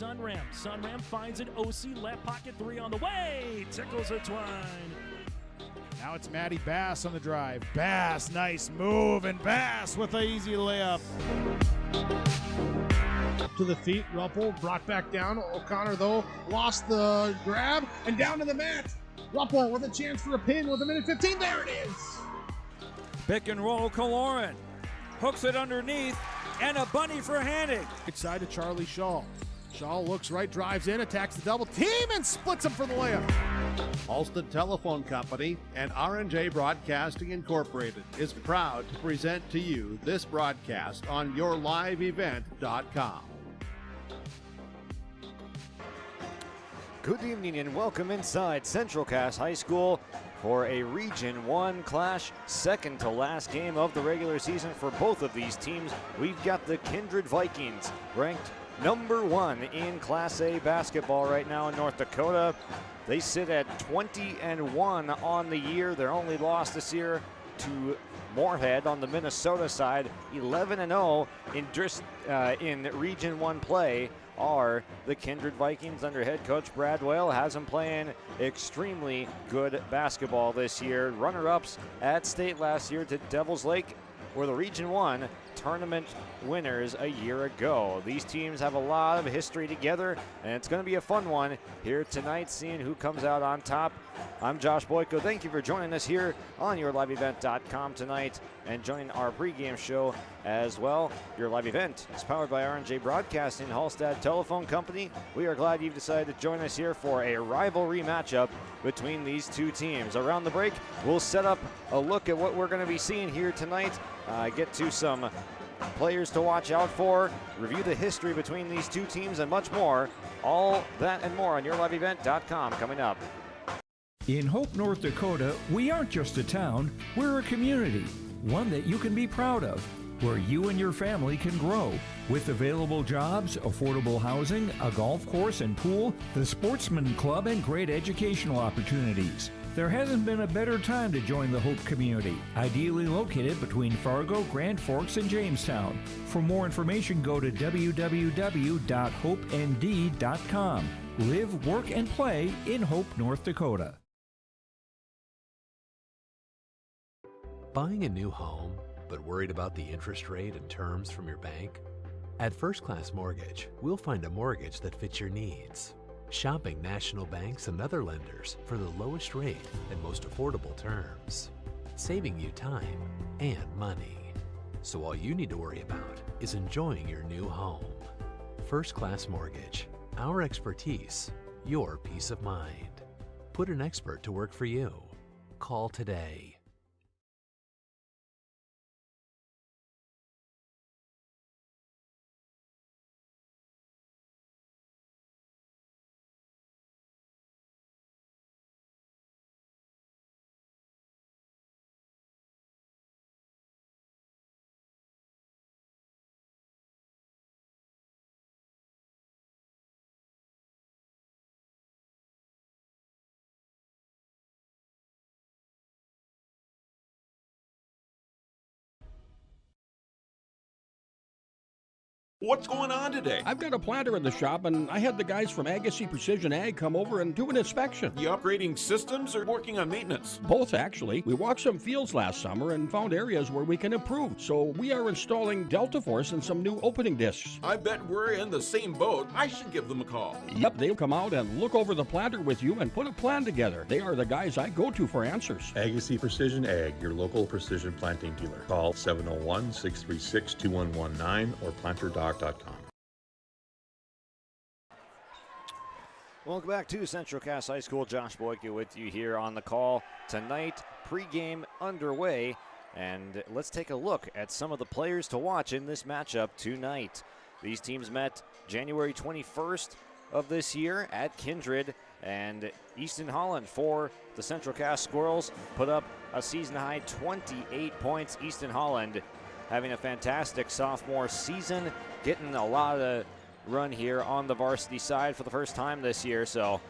Sunram. Sunram finds an OC left pocket three on the way. Tickles it Twine. Now it's Matty Bass on the drive. Bass, nice move, and Bass with an easy layup. To the feet, Ruppel brought back down. O'Connor, though, lost the grab, and down to the mat. Ruppel with a chance for a pin with 1:15. There it is. Pick and roll, Kaloran. Hooks it underneath, and a bunny for Hannig. Right side to Charlie Shaw. Shaw looks right, drives in, attacks the double team, and splits him for the layup. Halston Telephone Company and R&J Broadcasting Incorporated is proud to present to you this broadcast on yourliveevent.com. Good evening and welcome inside Central Cass High School for a Region 1 clash, second to last game of the regular season for both of these teams. We've got the Kindred Vikings, ranked number 1 in Class A basketball right now in North Dakota. They sit at 20-1 on the year. Their only loss this year to Moorhead on the Minnesota side. 11-0 in Region 1 play are the Kindred Vikings under head coach Brad Whale. Has them playing extremely good basketball this year. Runner-ups at state last year to Devils Lake were the Region 1 tournament winners a year ago. These teams have a lot of history together, and it's going to be a fun one here tonight, seeing who comes out on top. I'm Josh Boyko. Thank you for joining us here on yourliveevent.com tonight and joining our pregame show as well. Your live event is powered by R&J Broadcasting, Hallstatt Telephone Company. We are glad you've decided to join us here for a rivalry matchup between these two teams. Around the break, we'll set up a look at what we're going to be seeing here tonight, get to some players to watch out for, review the history between these two teams, and much more. All that and more on yourliveevent.com coming up. In Hope, North Dakota, we aren't just a town, we're a community, one that you can be proud of, where you and your family can grow. With available jobs, affordable housing, a golf course and pool, the Sportsman Club, and great educational opportunities. There hasn't been a better time to join the Hope community, ideally located between Fargo, Grand Forks, and Jamestown. For more information, go to www.hopend.com. Live, work, and play in Hope, North Dakota. Buying a new home, but worried about the interest rate and terms from your bank? At First Class Mortgage, we'll find a mortgage that fits your needs. Shopping national banks and other lenders for the lowest rate and most affordable terms, saving you time and money. So all you need to worry about is enjoying your new home. First Class Mortgage, our expertise, your peace of mind. Put an expert to work for you. Call today. What's going on today? I've got a planter in the shop, and I had the guys from Agassiz Precision Ag come over and do an inspection. You upgrading systems or working on maintenance? Both, actually. We walked some fields last summer and found areas where we can improve. So we are installing Delta Force and some new opening discs. I bet we're in the same boat. I should give them a call. Yep, they'll come out and look over the planter with you and put a plan together. They are the guys I go to for answers. Agassiz Precision Ag, your local precision planting dealer. Call 701-636-2119 or planterdoc.com. Welcome back to Central Cass High School. Josh Boyke with you here on the call tonight. Pregame underway, and let's take a look at some of the players to watch in this matchup tonight. These teams met January 21st of this year at Kindred, and Easton Holland for the Central Cass Squirrels put up a season-high 28 points. Easton Holland having a fantastic sophomore season, getting a lot of run here on the varsity side for the first time this year. So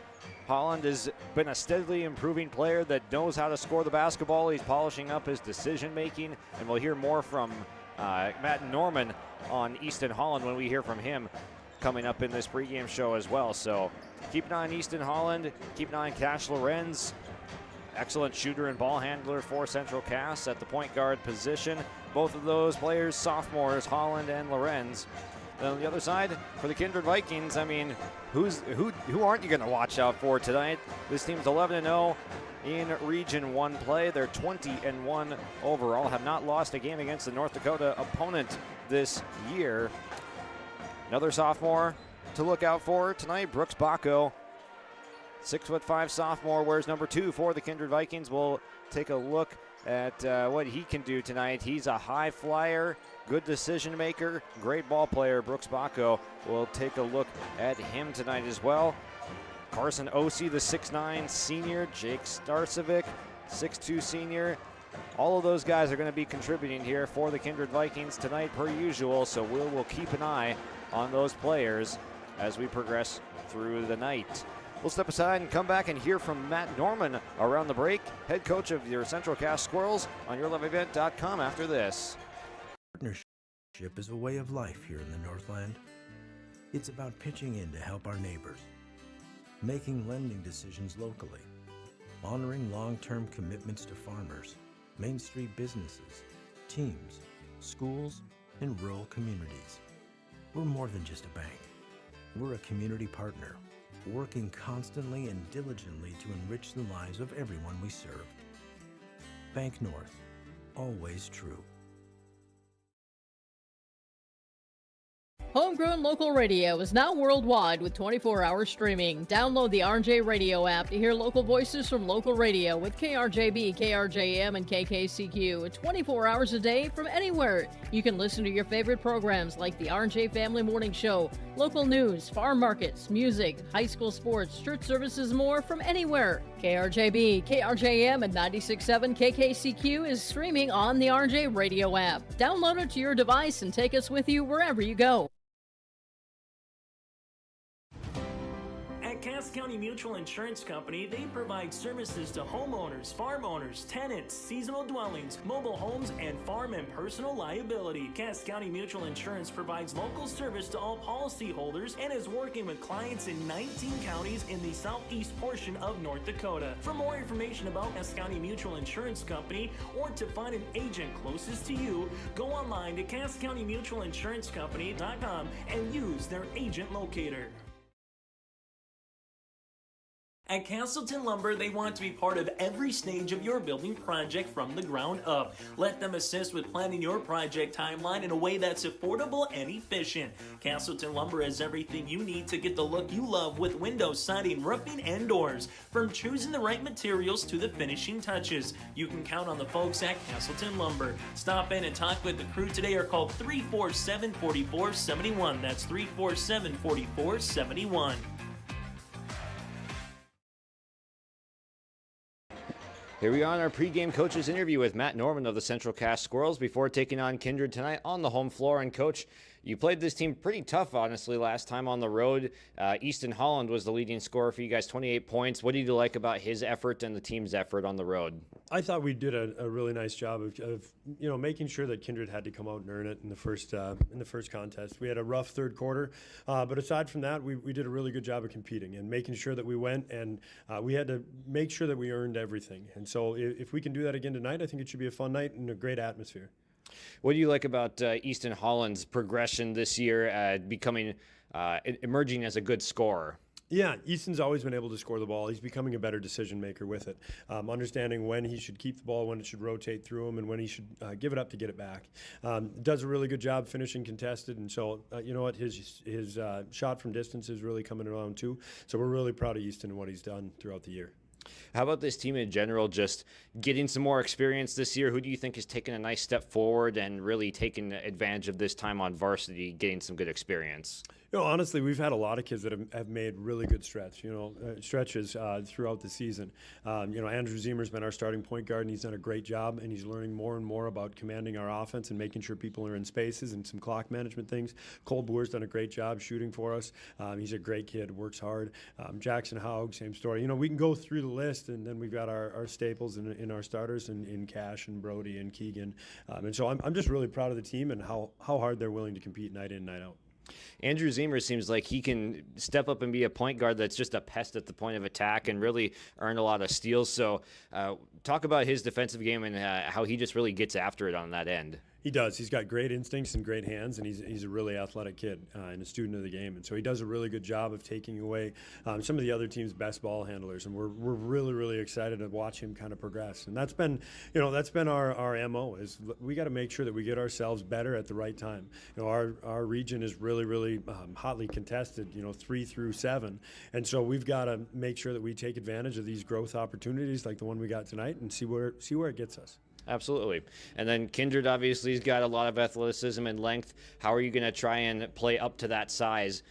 Holland has been a steadily improving player that knows how to score the basketball. He's polishing up his decision making, and we'll hear more from Matt Norman on Easton Holland when we hear from him coming up in this pregame show as well. So keep an eye on Easton Holland, keep an eye on Cash Lorenz. Excellent shooter and ball handler for Central Cass at the point guard position. Both of those players, sophomores, Holland and Lorenz. Then on the other side, for the Kindred Vikings, I mean, who aren't you going to watch out for tonight? This team's 11-0 in Region 1 play. They're 20-1 overall, have not lost a game against the North Dakota opponent this year. Another sophomore to look out for tonight, Brooks Bacco. 6'5" sophomore, wears number 2 for the Kindred Vikings. We'll take a look at what he can do tonight. He's a high flyer, good decision maker, great ball player. Brooks Bacco. We'll take a look at him tonight as well. Carson Ossie, the 6'9" senior. Jake Starcevic, 6'2" senior. All of those guys are going to be contributing here for the Kindred Vikings tonight per usual, so we'll keep an eye on those players as we progress through the night. We'll step aside and come back and hear from Matt Norman around the break, head coach of your Central Cass Squirrels, on yourliveevent.com after this. Partnership is a way of life here in the Northland. It's about pitching in to help our neighbors, making lending decisions locally, honoring long-term commitments to farmers, Main Street businesses, teams, schools, and rural communities. We're more than just a bank. We're a community partner, working constantly and diligently to enrich the lives of everyone we serve. Bank North, always true. Homegrown local radio is now worldwide with 24-hour streaming. Download the RJ Radio app to hear local voices from local radio with KRJB, KRJM, and KKCQ 24 hours a day from anywhere. You can listen to your favorite programs like the RJ Family Morning Show, local news, farm markets, music, high school sports, church services, more from anywhere. KRJB, KRJM, and 96.7 KKCQ is streaming on the RJ Radio app. Download it to your device and take us with you wherever you go. At Cass County Mutual Insurance Company, they provide services to homeowners, farm owners, tenants, seasonal dwellings, mobile homes, and farm and personal liability. Cass County Mutual Insurance provides local service to all policyholders and is working with clients in 19 counties in the southeast portion of North Dakota. For more information about Cass County Mutual Insurance Company or to find an agent closest to you, go online to CassCountyMutualInsuranceCompany.com and use their agent locator. At Castleton Lumber, they want to be part of every stage of your building project from the ground up. Let them assist with planning your project timeline in a way that's affordable and efficient. Castleton Lumber has everything you need to get the look you love with windows, siding, roofing, and doors. From choosing the right materials to the finishing touches, you can count on the folks at Castleton Lumber. Stop in and talk with the crew today or call 347-4471. That's 347-4471. Here we are on our pregame coaches interview with Matt Norman of the Central Cass Squirrels before taking on Kindred tonight on the home floor. And Coach, you played this team pretty tough, honestly, last time on the road. Easton Holland was the leading scorer for you guys, 28 points. What did you like about his effort and the team's effort on the road? I thought we did a really nice job of making sure that Kindred had to come out and earn it in the first contest. We had a rough third quarter, but aside from that, we did a really good job of competing and making sure that we went, and we had to make sure that we earned everything. And so if we can do that again tonight, I think it should be a fun night and a great atmosphere. What do you like about Easton Holland's progression this year, emerging as a good scorer? Yeah, Easton's always been able to score the ball. He's becoming a better decision maker with it, understanding when he should keep the ball, when it should rotate through him, and when he should give it up to get it back. Does a really good job finishing contested, and so you know what, his shot from distance is really coming around too. So we're really proud of Easton and what he's done throughout the year. How about this team in general, just getting some more experience this year? Who do you think has taken a nice step forward and really taken advantage of this time on varsity, getting some good experience? Honestly, we've had a lot of kids that have made really good stretches throughout the season. Andrew Ziemer's been our starting point guard, and he's done a great job, and he's learning more and more about commanding our offense and making sure people are in spaces and some clock management things. Cole Boer's done a great job shooting for us. He's a great kid, works hard. Jackson Haug, same story. We can go through the list, and then we've got our staples in our starters in Cash and Brody and Keegan. And so I'm just really proud of the team and how hard they're willing to compete night in, night out. Andrew Zemer seems like he can step up and be a point guard that's just a pest at the point of attack and really earn a lot of steals. So talk about his defensive game and how he just really gets after it on that end. He does. He's got great instincts and great hands, and he's a really athletic kid and a student of the game. And so he does a really good job of taking away some of the other team's best ball handlers. And we're really, really excited to watch him kind of progress. And that's been our MO is we got to make sure that we get ourselves better at the right time. Our region is really, really hotly contested, 3 through 7. And so we've got to make sure that we take advantage of these growth opportunities like the one we got tonight and see where it gets us. Absolutely. And then Kindred obviously has got a lot of athleticism and length. How are you going to try and play up to that size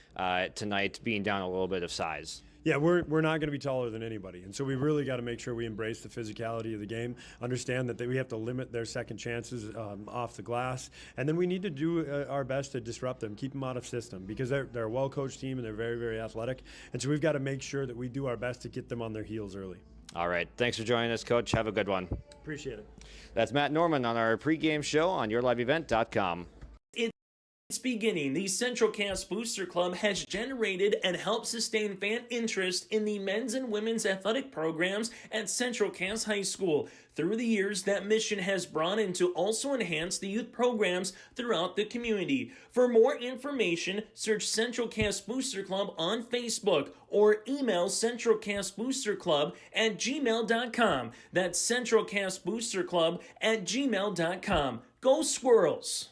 tonight, being down a little bit of size? Yeah, we're not going to be taller than anybody. And so we really got to make sure we embrace the physicality of the game, understand that we have to limit their second chances off the glass. And then we need to do our best to disrupt them, keep them out of system, because they're a well-coached team and they're very, very athletic. And so we've got to make sure that we do our best to get them on their heels early. All right. Thanks for joining us, Coach. Have a good one. Appreciate it. That's Matt Norman on our pregame show on yourliveevent.com. It's beginning. The Central Cass Booster Club has generated and helped sustain fan interest in the men's and women's athletic programs at Central Cass High School. Through the years, that mission has brought in to also enhance the youth programs throughout the community. For more information, search Central Cass Booster Club on Facebook or email centralcassboosterclub@gmail.com. That's centralcassboosterclub@gmail.com. Go Squirrels!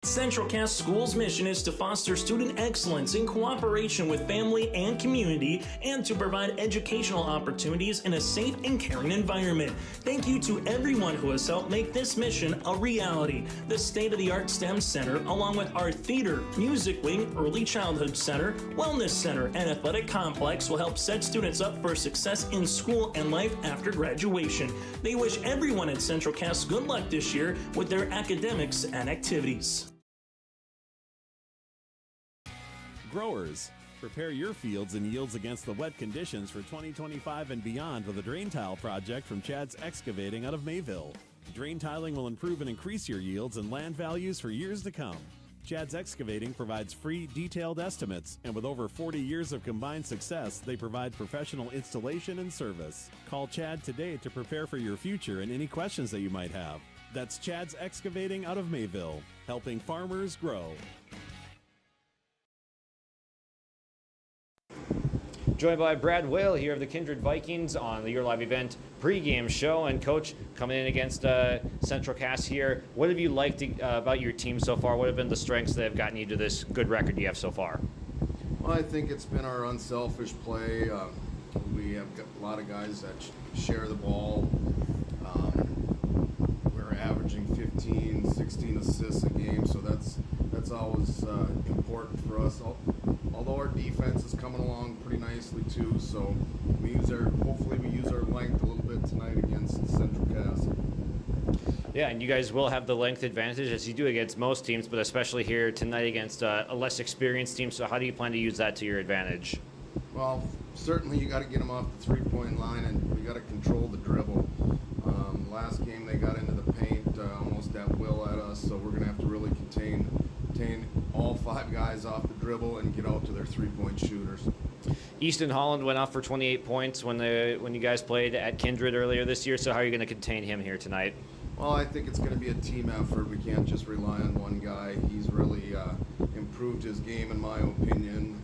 Central Cass School's mission is to foster student excellence in cooperation with family and community and to provide educational opportunities in a safe and caring environment. Thank you to everyone who has helped make this mission a reality. The state-of-the-art STEM Center, along with our theater, music wing, early childhood center, wellness center, and athletic complex will help set students up for success in school and life after graduation. They wish everyone at Central Cass good luck this year with their academics and activities. Growers, prepare your fields and yields against the wet conditions for 2025 and beyond with a drain tile project from Chad's Excavating out of Mayville. Drain tiling will improve and increase your yields and land values for years to come. Chad's Excavating provides free, detailed estimates, and with over 40 years of combined success, they provide professional installation and service. Call Chad today to prepare for your future and any questions that you might have. That's Chad's Excavating out of Mayville, helping farmers grow. Joined by Brad Whale here of the Kindred Vikings on the Your Live Event pregame show. And Coach, coming in against Central Cass here, what have you liked about your team so far? What have been the strengths that have gotten you to this good record you have so far? Well, I think it's been our unselfish play. We have got a lot of guys that share the ball. We're averaging 15, 16 assists a game, so that's always important for us. Although our defense is coming along pretty nicely too, so hopefully we use our length a little bit tonight against Central Cass. Yeah, and you guys will have the length advantage as you do against most teams, but especially here tonight against a less experienced team. So how do you plan to use that to your advantage? Well, certainly you got to get them off the three-point line, and we got to control the dribble. Last game they got into the paint almost at will at us, so we're going to have to really contain all 5 guys off the dribble and get out to their three-point shooters. Easton Holland went off for 28 points when you guys played at Kindred earlier this year, so how are you going to contain him here tonight? Well, I think it's going to be a team effort. We can't just rely on one guy. He's really improved his game, in my opinion.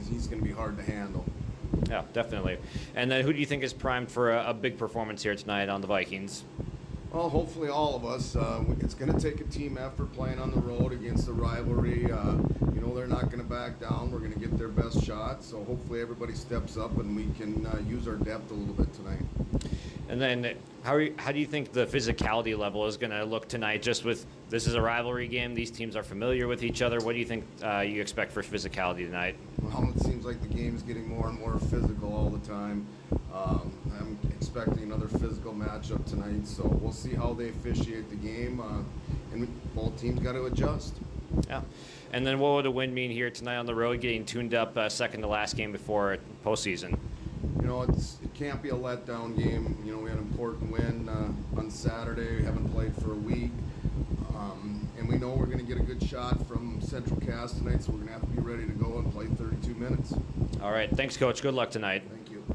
He's going to be hard to handle. Yeah, definitely. And then who do you think is primed for a big performance here tonight on the Vikings? Well, hopefully all of us. It's going to take a team effort playing on the road against a rivalry. They're not going to back down. We're going to get their best shot. So hopefully everybody steps up and we can use our depth a little bit tonight. And then how do you think the physicality level is going to look tonight? Just with this is a rivalry game. These teams are familiar with each other. What do you think you expect for physicality tonight? Well, it seems like the game's getting more and more physical all the time. I'm expecting another physical matchup tonight, so we'll see how they officiate the game, and both teams got to adjust. Yeah. And then what would a win mean here tonight on the road, getting tuned up second to last game before postseason? It can't be a letdown game. We had an important win on Saturday. We haven't played for a week. And we know we're going to get a good shot from Central Cass tonight, so we're going to have to be ready to go and play 32 minutes. All right. Thanks, Coach. Good luck tonight. Thank you.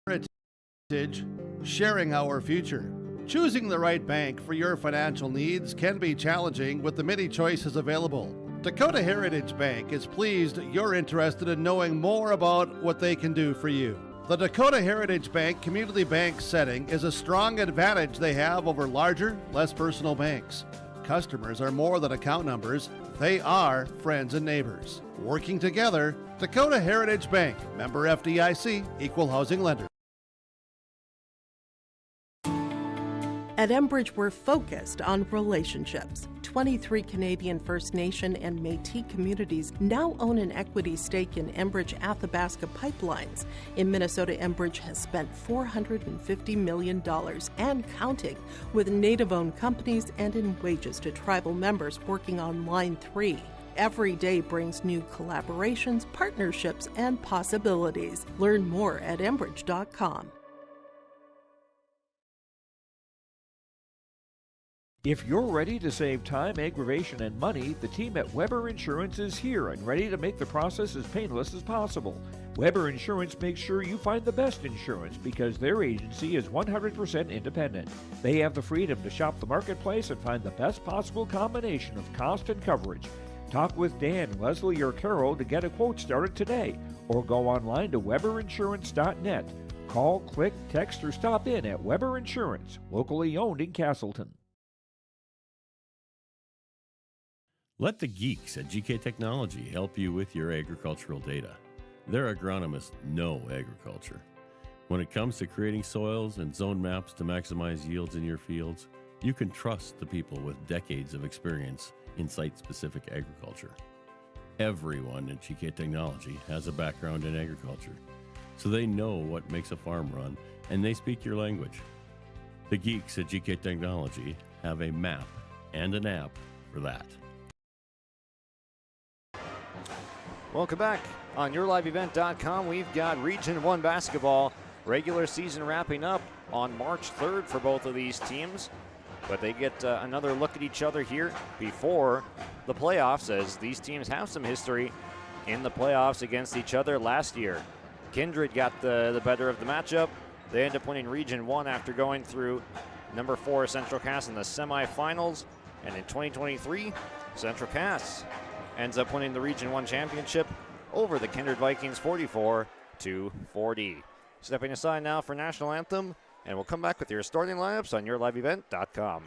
Heritage, sharing our future. Choosing the right bank for your financial needs can be challenging with the many choices available. Dakota Heritage Bank is pleased you're interested in knowing more about what they can do for you. The Dakota Heritage Bank community bank setting is a strong advantage they have over larger, less personal banks. Customers are more than account numbers, they are friends and neighbors. Working together, Dakota Heritage Bank, member FDIC, equal housing lender. At Enbridge, we're focused on relationships. 23 Canadian First Nation and Métis communities now own an equity stake in Enbridge Athabasca Pipelines. In Minnesota, Enbridge has spent $450 million and counting with Native-owned companies and in wages to tribal members working on Line 3. Every day brings new collaborations, partnerships, and possibilities. Learn more at Enbridge.com. If you're ready to save time, aggravation, and money, the team at Weber Insurance is here and ready to make the process as painless as possible. Weber Insurance makes sure you find the best insurance because their agency is 100% independent. They have the freedom to shop the marketplace and find the best possible combination of cost and coverage. Talk with Dan, Leslie, or Carol to get a quote started today, or go online to weberinsurance.net. Call, click, text, or stop in at Weber Insurance, locally owned in Castleton. Let the geeks at GK Technology help you with your agricultural data. Their agronomists know agriculture. When it comes to creating soils and zone maps to maximize yields in your fields, you can trust the people with decades of experience in site-specific agriculture. Everyone at GK Technology has a background in agriculture, so they know what makes a farm run, and they speak your language. The geeks at GK Technology have a map and an app for that. Welcome back. On YourLiveEvent.com, we've got Region 1 basketball regular season wrapping up on March 3rd for both of these teams. But they get another look at each other here before the playoffs, as these teams have some history in the playoffs against each other last year. Kindred got the better of the matchup. They end up winning Region 1 after going through number 4 Central Cass in the semifinals. And in 2023, Central Cass ends up winning the Region 1 championship over the Kindred Vikings 44-40. Stepping aside now for National Anthem, and we'll come back with your starting lineups on YourLiveEvent.com.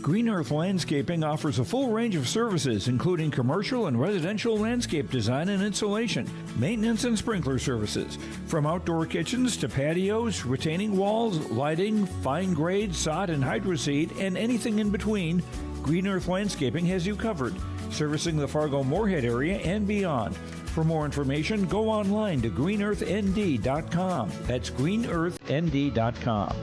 Green Earth Landscaping offers a full range of services, including commercial and residential landscape design and installation, maintenance and sprinkler services. From outdoor kitchens to patios, retaining walls, lighting, fine grade, sod and hydroseed, and anything in between, Green Earth Landscaping has you covered, servicing the Fargo-Moorhead area and beyond. For more information, go online to greenearthnd.com. That's greenearthnd.com.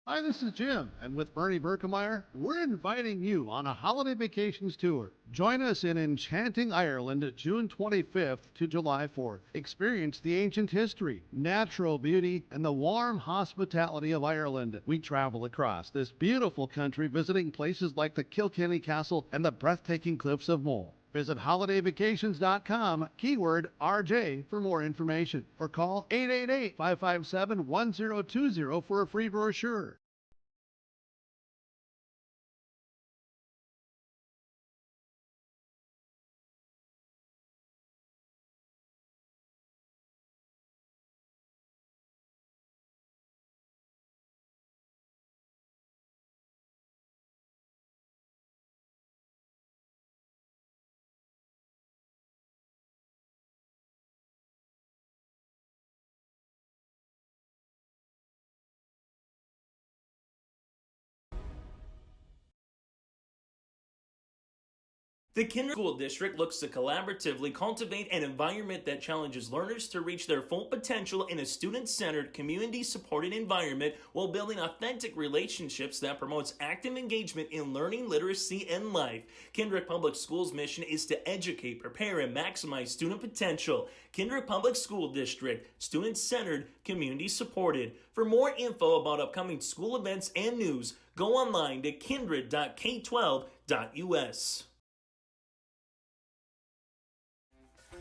Hi, this is Jim, and with Bernie Berkemeyer, we're inviting you on a holiday vacations tour. Join us in enchanting Ireland June 25th to July 4th. Experience the ancient history, natural beauty, and the warm hospitality of Ireland. We travel across this beautiful country visiting places like the Kilkenny Castle and the breathtaking cliffs of Moher. Visit holidayvacations.com, keyword RJ, for more information, or call 888-557-1020 for a free brochure. The Kindred School District looks to collaboratively cultivate an environment that challenges learners to reach their full potential in a student-centered, community-supported environment while building authentic relationships that promotes active engagement in learning, literacy, and life. Kindred Public Schools' mission is to educate, prepare, and maximize student potential. Kindred Public School District, student-centered, community-supported. For more info about upcoming school events and news, go online to kindred.k12.us.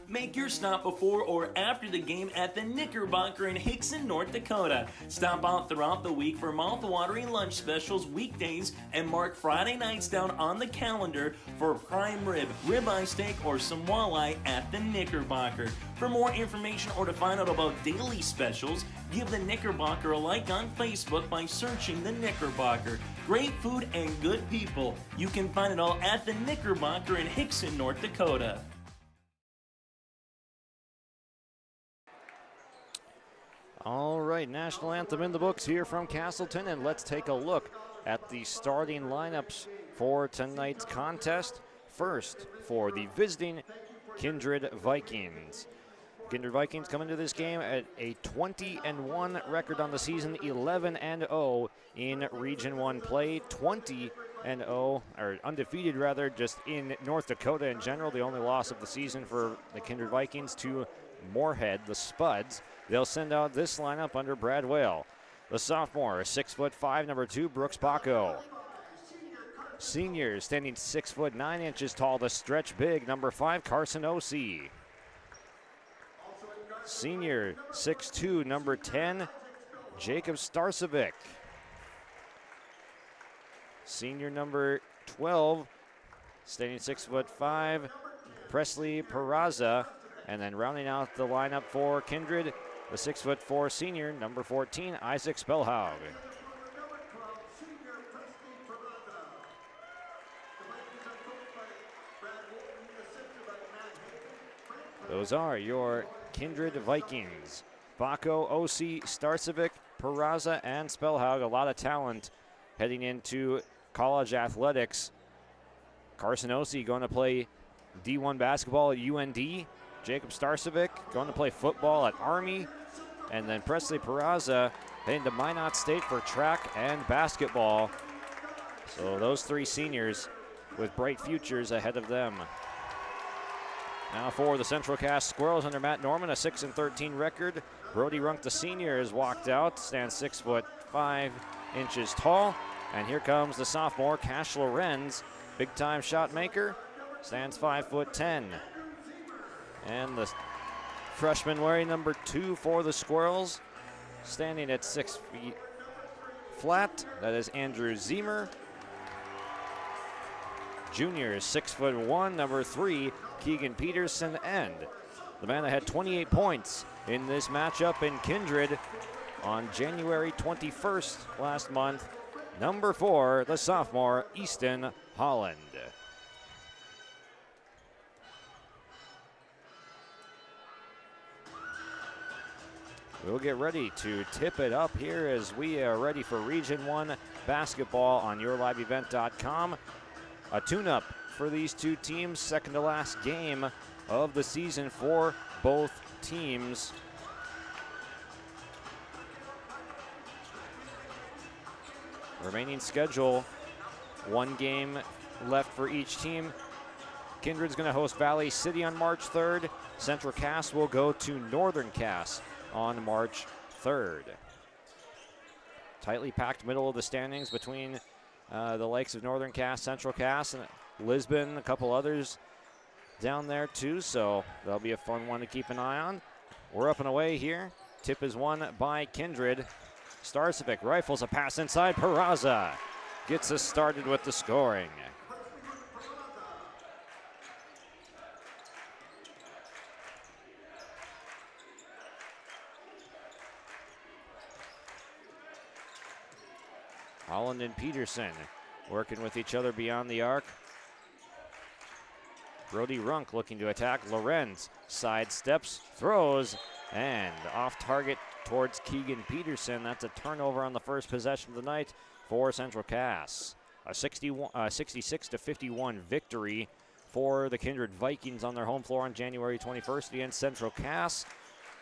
Make your stop before or after the game at the Knickerbocker in Hickson, North Dakota. Stop out throughout the week for mouth-watering lunch specials weekdays and mark Friday nights down on the calendar for prime rib, ribeye steak, or some walleye at the Knickerbocker. For more information or to find out about daily specials, give the Knickerbocker a like on Facebook by searching the Knickerbocker. Great food and good people. You can find it all at the Knickerbocker in Hickson, North Dakota. All right, national anthem in the books here from Castleton, and let's take a look at the starting lineups for tonight's contest. First, for the visiting Kindred Vikings. Kindred Vikings come into this game at a 20-1 record on the season, 11-0 in Region 1 play, 20-0, or undefeated rather, just in North Dakota in general. The only loss of the season for the Kindred Vikings to Moorhead, the Spuds. They'll send out this lineup under Brad Whale. The sophomore, 6'5", number 2, Brooks Baco. Senior, standing 6'9" tall, the stretch big, number 5, Carson O.C. Senior, 6'2", number 10, Jacob Starcevic. Senior, number 12, standing 6'5", Presley Peraza. And then rounding out the lineup for Kindred, the 6'4" senior, number 14, Isaac Spellhaug. Those are your Kindred Vikings. Baco, O.C., Starcevic, Peraza, and Spellhaug. A lot of talent heading into college athletics. Carson O.C. going to play D1 basketball at UND. Jacob Starcevic going to play football at Army. And then Presley Peraza heading to Minot State for track and basketball. So those three seniors with bright futures ahead of them. Now for the Central Cass Squirrels under Matt Norman, a 6-13 record. Brody Runk, the senior, has walked out, stands 6'5" tall. And here comes the sophomore, Cash Lorenz, big-time shot maker, stands 5'10". And the freshman wearing number 2 for the Squirrels, standing at 6 feet flat. That is Andrew Zemer. Junior is 6'1", number 3, Keegan Peterson. And the man that had 28 points in this matchup in Kindred on January 21st last month, number 4, the sophomore, Easton Holland. We'll get ready to tip it up here as we are ready for Region 1 basketball on yourliveevent.com. A tune-up for these two teams, second to last game of the season for both teams. Remaining schedule, one game left for each team. Kindred's going to host Valley City on March 3rd. Central Cass will go to Northern Cass on March 3rd. Tightly packed middle of the standings between the likes of Northern Cass, Central Cass, and Lisbon, a couple others down there too, so that'll be a fun one to keep an eye on. We're up and away here. Tip is won by Kindred. Starcevic rifles a pass inside. Peraza gets us started with the scoring. Holland and Peterson working with each other beyond the arc. Brody Runk looking to attack. Lorenz sidesteps, throws, and off target towards Keegan Peterson. That's a turnover on the first possession of the night for Central Cass. A 66-51 victory for the Kindred Vikings on their home floor on January 21st against Central Cass.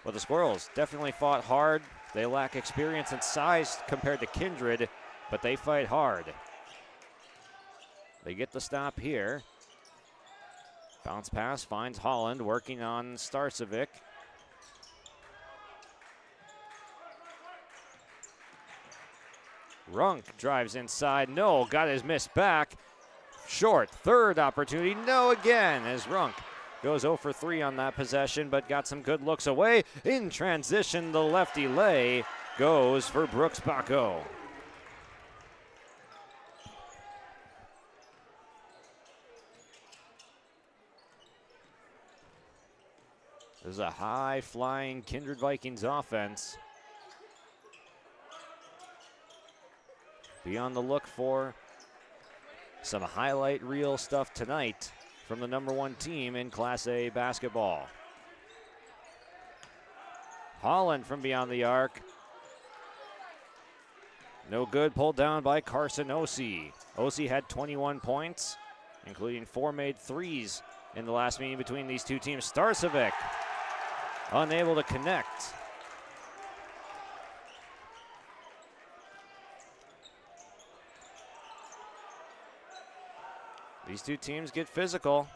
But the Squirrels definitely fought hard. They lack experience and size compared to Kindred, but they fight hard. They get the stop here. Bounce pass finds Holland working on Starcevic. Runk drives inside. No, got his miss back. Short, third opportunity. No again as Runk goes 0 for 3 on that possession, but got some good looks away. In transition, the lefty lay goes for Brooks Bacco. This is a high-flying Kindred Vikings offense. Be on the look for some highlight reel stuff tonight from the #1 team in Class A basketball. Holland from beyond the arc. No good, pulled down by Carson Ossie. Ossie had 21 points, including 4 made threes in the last meeting between these two teams. Starcevic unable to connect. These two teams get physical.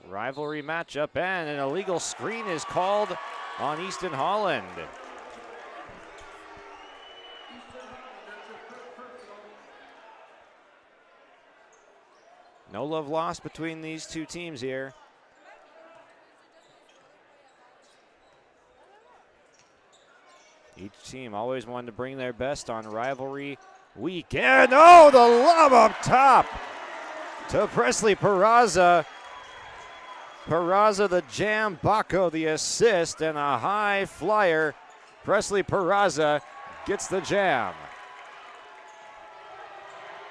Rivalry matchup, and an illegal screen is called on Easton Holland. No love lost between these two teams here. Each team always wanted to bring their best on rivalry weekend. Oh, the lob up top to Presley Peraza. Peraza the jam, Bacco the assist, and a high flyer. Presley Peraza gets the jam.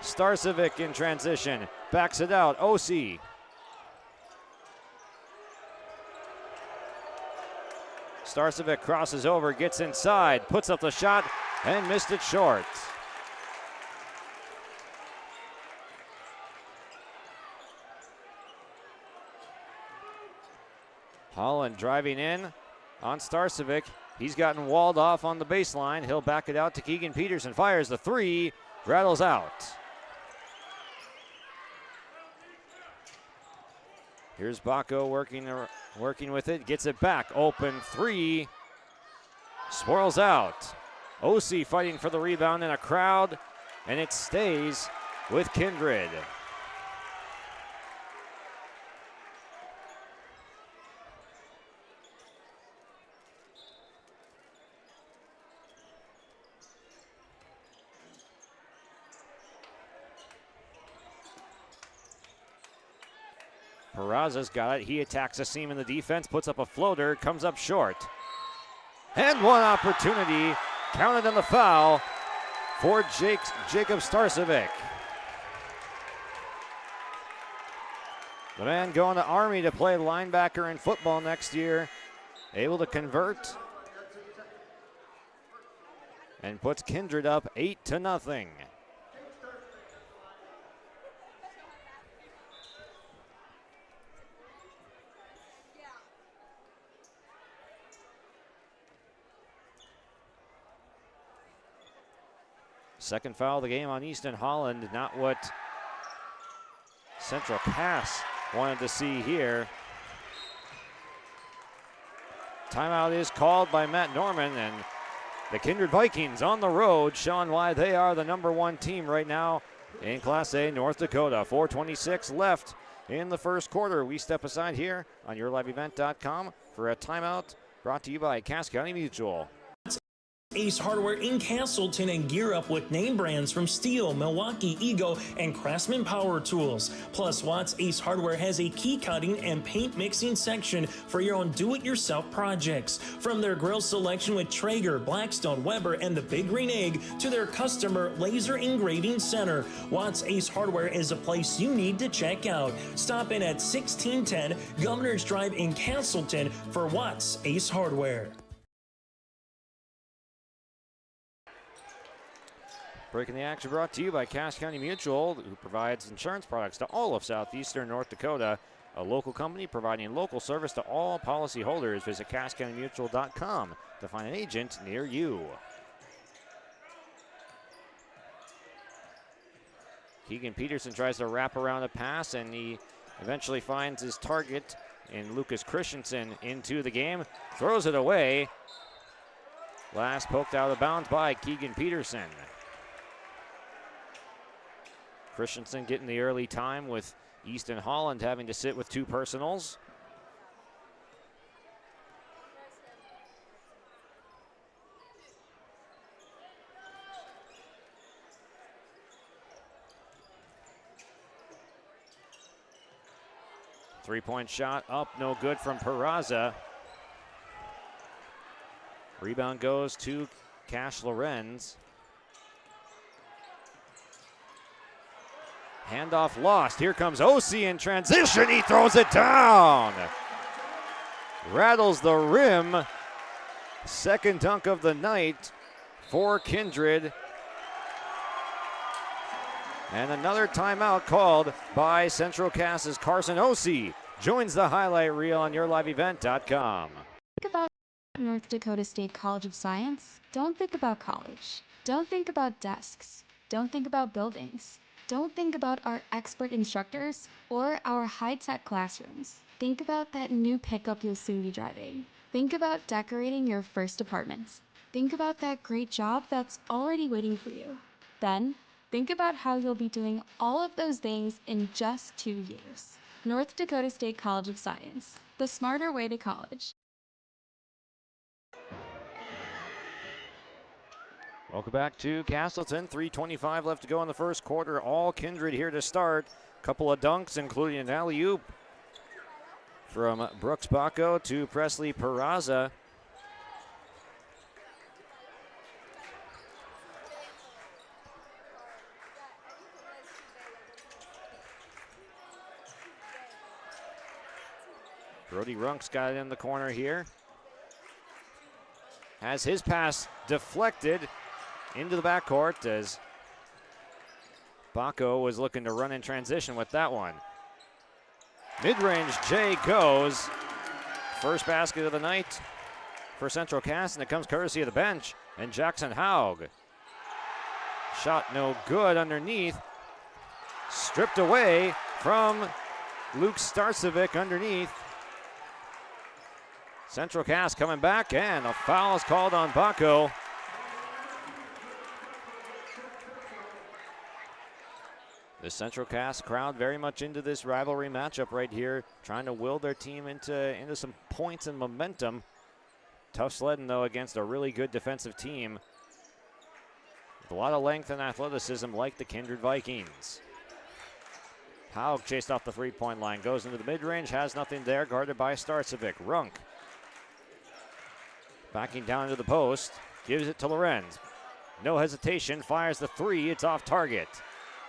Starcevic in transition, backs it out, Ossie. Starcevic crosses over, gets inside, puts up the shot, and missed it short. Holland driving in on Starcevic. He's gotten walled off on the baseline. He'll back it out to Keegan Peterson. Fires the three, rattles out. Here's Bacco working with it, gets it back. Open three, swirls out. Ossie fighting for the rebound in a crowd, and it stays with Kindred. Peraza's got it. He attacks a seam in the defense, puts up a floater, comes up short. And one opportunity counted on the foul for Jacob Starcevic. The man going to Army to play linebacker in football next year, able to convert and puts Kindred up 8-0. Second foul of the game on Easton Holland, not what Central Cass wanted to see here. Timeout is called by Matt Norman, and the Kindred Vikings on the road, showing why they are the #1 team right now in Class A North Dakota. 4:26 left in the first quarter. We step aside here on YourLiveEvent.com for a timeout brought to you by Cass County Mutual. Ace Hardware in Castleton, and gear up with name brands from Steel, Milwaukee, Ego, and Craftsman Power Tools. Plus, Watts Ace Hardware has a key cutting and paint mixing section for your own do-it-yourself projects. From their grill selection with Traeger, Blackstone, Weber, and the Big Green Egg to their customer laser engraving center, Watts Ace Hardware is a place you need to check out. Stop in at 1610 Governor's Drive in Castleton for Watts Ace Hardware. Breaking the action brought to you by Cass County Mutual, who provides insurance products to all of southeastern North Dakota. A local company providing local service to all policyholders. Visit CassCountyMutual.com to find an agent near you. Keegan Peterson tries to wrap around a pass, and he eventually finds his target in Lucas Christensen into the game. Throws it away. Last poked out of bounds by Keegan Peterson. Christensen getting the early time with Easton Holland having to sit with 2 personals. Three-point shot up, no good from Peraza. Rebound goes to Cash Lorenz. Handoff lost. Here comes Osi in transition. He throws it down. Rattles the rim. Second dunk of the night for Kindred. And another timeout called by Central Cass's Carson Osi. Joins the highlight reel on YourLiveEvent.com. Think about North Dakota State College of Science. Don't think about college. Don't think about desks. Don't think about buildings. Don't think about our expert instructors or our high-tech classrooms. Think about that new pickup you'll soon be driving. Think about decorating your first apartments. Think about that great job that's already waiting for you. Then, think about how you'll be doing all of those things in just 2 years. North Dakota State College of Science, the smarter way to college. Welcome back to Castleton. 3:25 left to go in the first quarter. All Kindred here to start. Couple of dunks, including an alley-oop from Brooks Bacco to Presley Peraza. Brody Runk's got it in the corner here. Has his pass deflected into the backcourt as Bacco was looking to run in transition with that one. Mid-range J goes. First basket of the night for Central Cass, and it comes courtesy of the bench and Jackson Haug. Shot no good underneath. Stripped away from Luke Starcevic underneath. Central Cass coming back, and a foul is called on Bacco. The Central Cass crowd very much into this rivalry matchup right here, trying to will their team into some points and momentum. Tough sledding, though, against a really good defensive team with a lot of length and athleticism like the Kindred Vikings. Haug chased off the three-point line, goes into the mid-range, has nothing there, guarded by Starcevic. Runk backing down to the post, gives it to Lorenz. No hesitation, fires the three, it's off target.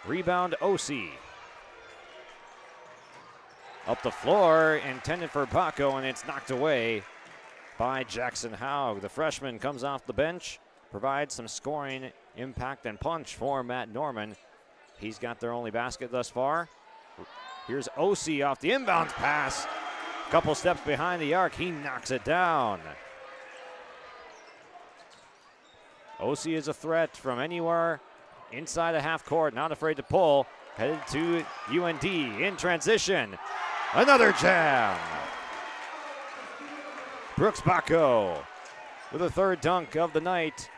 Rebound Osi. Up the floor, intended for Bacco, and it's knocked away by Jackson Haug. The freshman comes off the bench, provides some scoring impact and punch for Matt Norman. He's got their only basket thus far. Here's Osi off the inbounds pass. Couple steps behind the arc, he knocks it down. Osi is a threat from anywhere inside the half court, not afraid to pull. Headed to UND in transition. Another jam. Brooks Bacco with a third dunk of the night.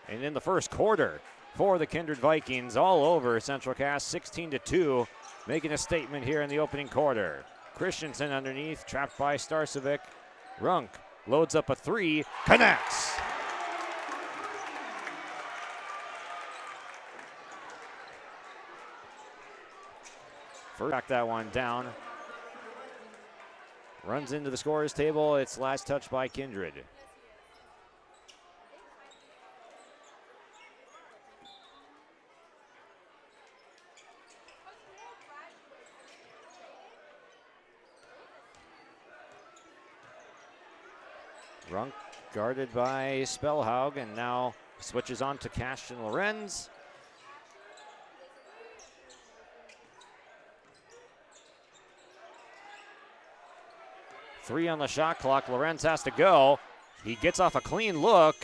And in the first quarter for the Kindred Vikings, all over Central Cass, 16-2, making a statement here in the opening quarter. Christensen underneath, trapped by Starcevic. Runk loads up a three, connects. Back that one down. Runs into the scorer's table. It's last touch by Kindred. Runk guarded by Spellhaug, and now Switches on to Cashton Lorenz. Three on the shot clock. Lorenz has to go. He gets off a clean look,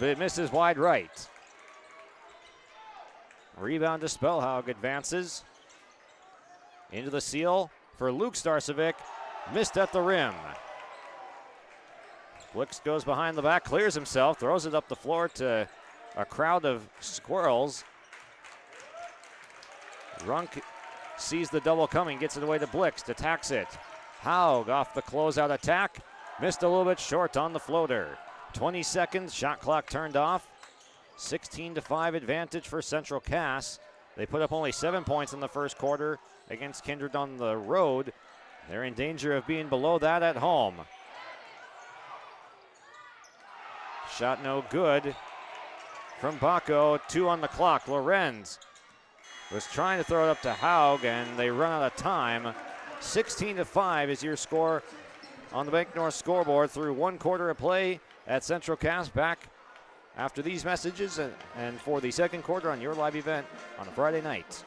but it misses wide right. Rebound to Spellhaug, advances. Into the seal for Luke Starcevic. Missed at the rim. Blix goes behind the back, clears himself, throws it up the floor to a crowd of squirrels. Runk sees the double coming, gets it away to Blix, attacks it. Haug off the closeout attack, missed a little bit short on the floater. 20 seconds, shot clock turned off. 16-5 advantage for Central Cass. They put up only 7 points in the first quarter against Kindred on the road. They're in danger of being below that at home. Shot no good from Baco. 2 on the clock. Lorenz was trying to throw it up to Haug, and they run out of time. 16-5 is your score on the Bank North scoreboard through one quarter of play at Central Cass. Back after these messages and for the second quarter on your live event on a Friday night.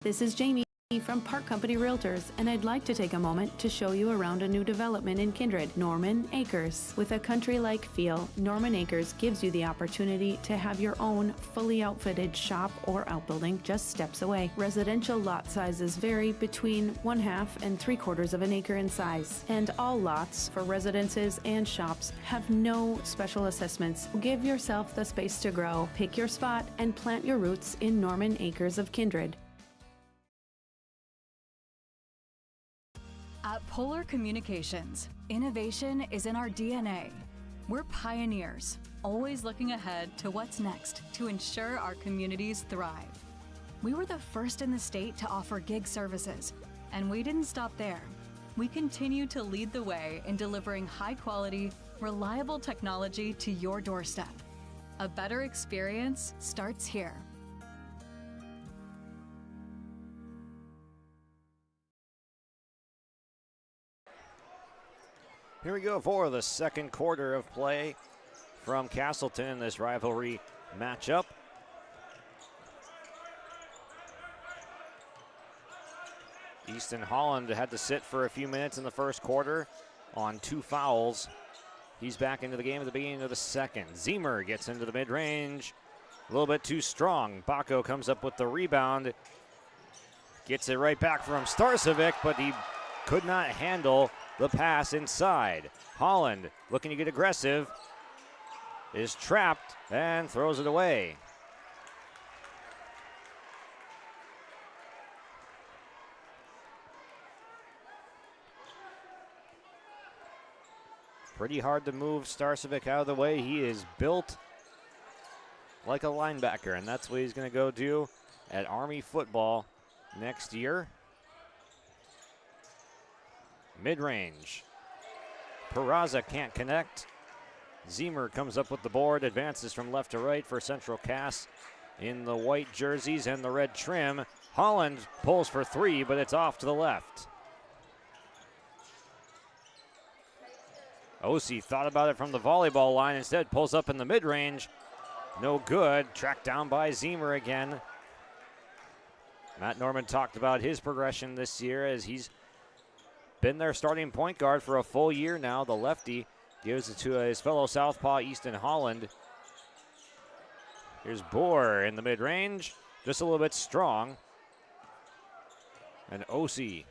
This is Jamie from Park Company Realtors, and I'd like to take a moment to show you around a new development in Kindred, Norman Acres. With a country-like feel, Norman Acres gives you the opportunity to have your own fully outfitted shop or outbuilding just steps away. Residential lot sizes vary between 1/2 and 3/4 of an acre in size, and all lots for residences and shops have no special assessments. Give yourself the space to grow. Pick your spot and plant your roots in Norman Acres of Kindred. At Polar Communications, innovation is in our DNA. We're pioneers, always looking ahead to what's next to ensure our communities thrive. We were the first in the state to offer gig services, and we didn't stop there. We continue to lead the way in delivering high-quality, reliable technology to your doorstep. A better experience starts here. Here we go for the second quarter of play from Castleton in this rivalry matchup. Easton Holland had to sit for a few minutes in the first quarter on 2 fouls. He's back into the game at the beginning of the second. Zemer gets into the mid-range, a little bit too strong. Baco comes up with the rebound, gets it right back from Starcevic, but he could not handle the pass inside. Holland, looking to get aggressive, is trapped and throws it away. Pretty hard to move Starcevic out of the way. He is built like a linebacker, and that's what he's going to go do at Army football next year. Mid-range. Peraza can't connect. Zemer comes up with the board, advances from left to right for Central Cass in the white jerseys and the red trim. Holland pulls for 3, but it's off to the left. Osi thought about it from the volleyball line, instead pulls up in the mid-range. No good, tracked down by Zemer again. Matt Norman talked about his progression this year as he's been their starting point guard for a full year now. The lefty gives it to his fellow southpaw, Easton Holland. Here's Bohr in the mid-range, just a little bit strong. And Osi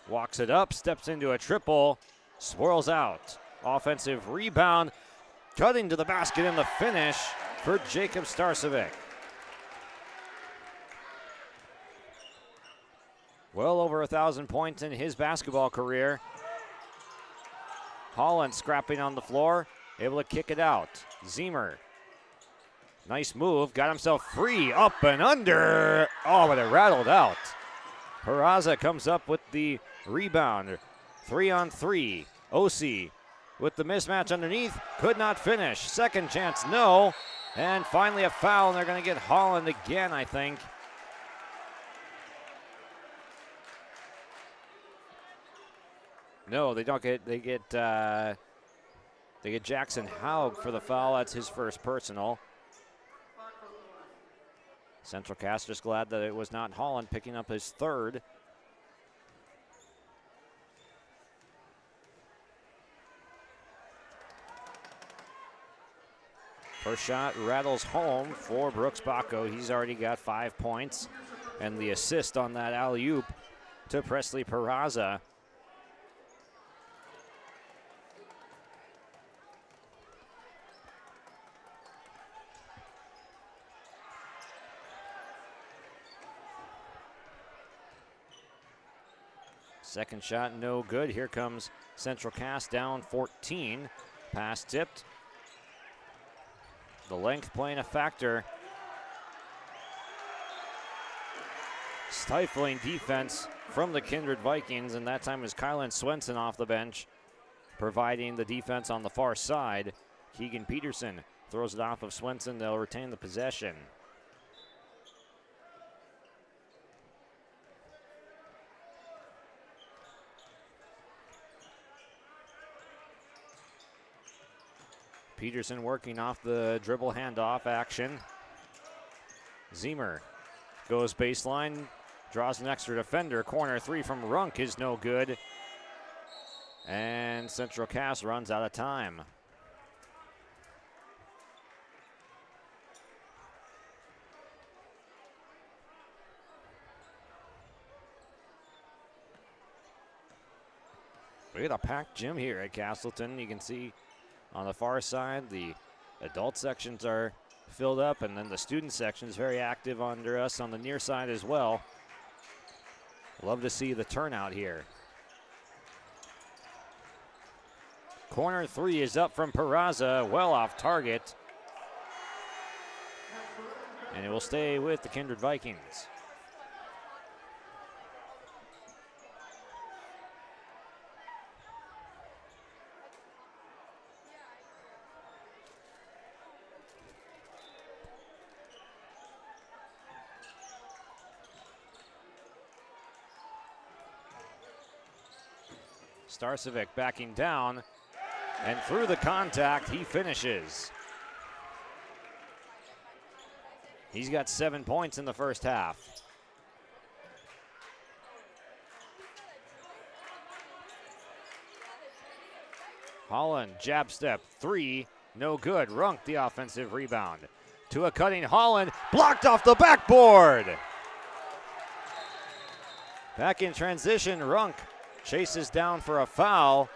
walks it up, steps into a triple, swirls out. Offensive rebound, cutting to the basket in the finish for Jacob Starcevic. Well over 1,000 points in his basketball career. Holland scrapping on the floor, able to kick it out. Zemer, nice move, got himself free, up and under. Oh, but it rattled out. Peraza comes up with the rebound. 3-on-3. Osi with the mismatch underneath, could not finish. Second chance, no. And finally a foul, and they're going to get Holland again, I think. No, they don't get. They They get Jackson Haug for the foul. That's his first personal. Central Cass just glad that it was not Holland picking up his third. First shot rattles home for Brooks Bacco. He's already got 5 points. And the assist on that alley-oop to Presley Peraza. Second shot, no good. Here comes Central Cass down 14. Pass tipped. The length playing a factor. Stifling defense from the Kindred Vikings, and that time is Kylan Swenson off the bench, providing the defense on the far side. Keegan Peterson throws it off of Swenson. They'll retain the possession. Peterson working off the dribble handoff action. Zemer goes baseline, draws an extra defender. Corner three from Runk is no good. And Central Cass runs out of time. We got a packed gym here at Castleton. You can see on the far side, the adult sections are filled up, and then the student section is very active under us on the near side as well. Love to see the turnout here. Corner three is up from Peraza, well off target. And it will stay with the Kindred Vikings. Starcevic backing down, and through the contact, he finishes. He's got 7 points in the first half. Holland, jab step, three, no good. Runk, the offensive rebound. To a cutting Holland, blocked off the backboard. Back in transition, Runk chases down for a foul.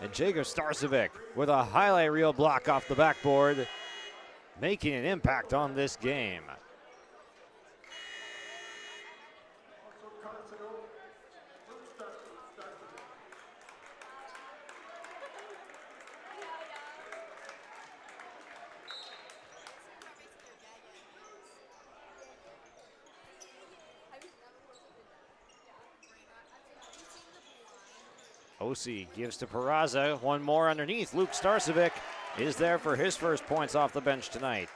And Jacob Starcevic with a highlight reel block off the backboard, making an impact on this game. Osi gives to Peraza. One more underneath. Luke Starcevic is there for his first points off the bench tonight.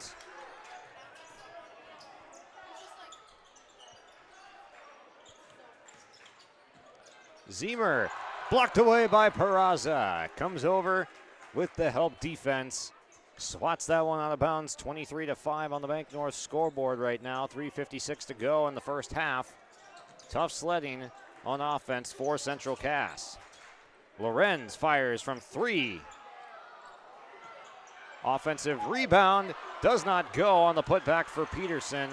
Zemer blocked away by Peraza. Comes over with the help defense. Swats that one out of bounds. 23-5 on the Bank North scoreboard right now. 3:56 to go in the first half. Tough sledding on offense for Central Cass. Lorenz fires from three. Offensive rebound does not go on the putback for Peterson.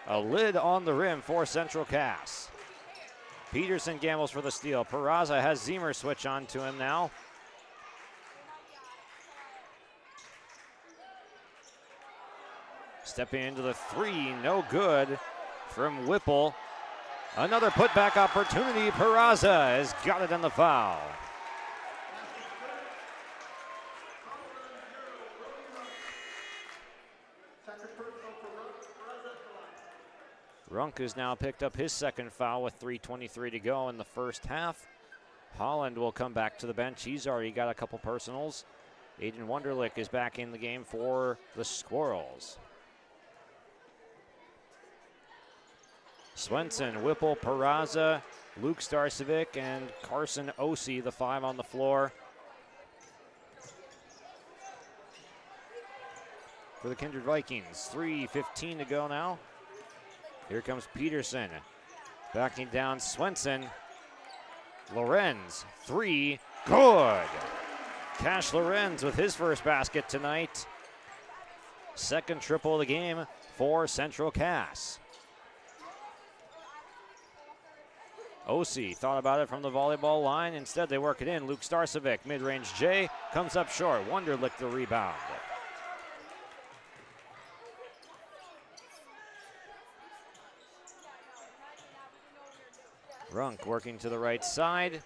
A lid on the rim for Central Cass. Peterson gambles for the steal. Peraza has Zemer switch on to him now. Stepping into the three, no good from Whipple. Another putback opportunity. Peraza has got it on the foul. Runk has now picked up his second foul with 3:23 to go in the first half. Holland will come back to the bench. He's already got a couple personals. Aiden Wunderlich is back in the game for the Squirrels. Swenson, Whipple, Peraza, Luke Starcevic, and Carson Osi, the 5 on the floor for the Kindred Vikings. 3:15 to go now. Here comes Peterson. Backing down Swenson. Lorenz, 3, good. Cash Lorenz with his first basket tonight. Second triple of the game for Central Cass. Osi thought about it from the volleyball line. Instead, they work it in. Luke Starcevic, mid-range J, comes up short. Wunderlich the rebound. Runk working to the right side,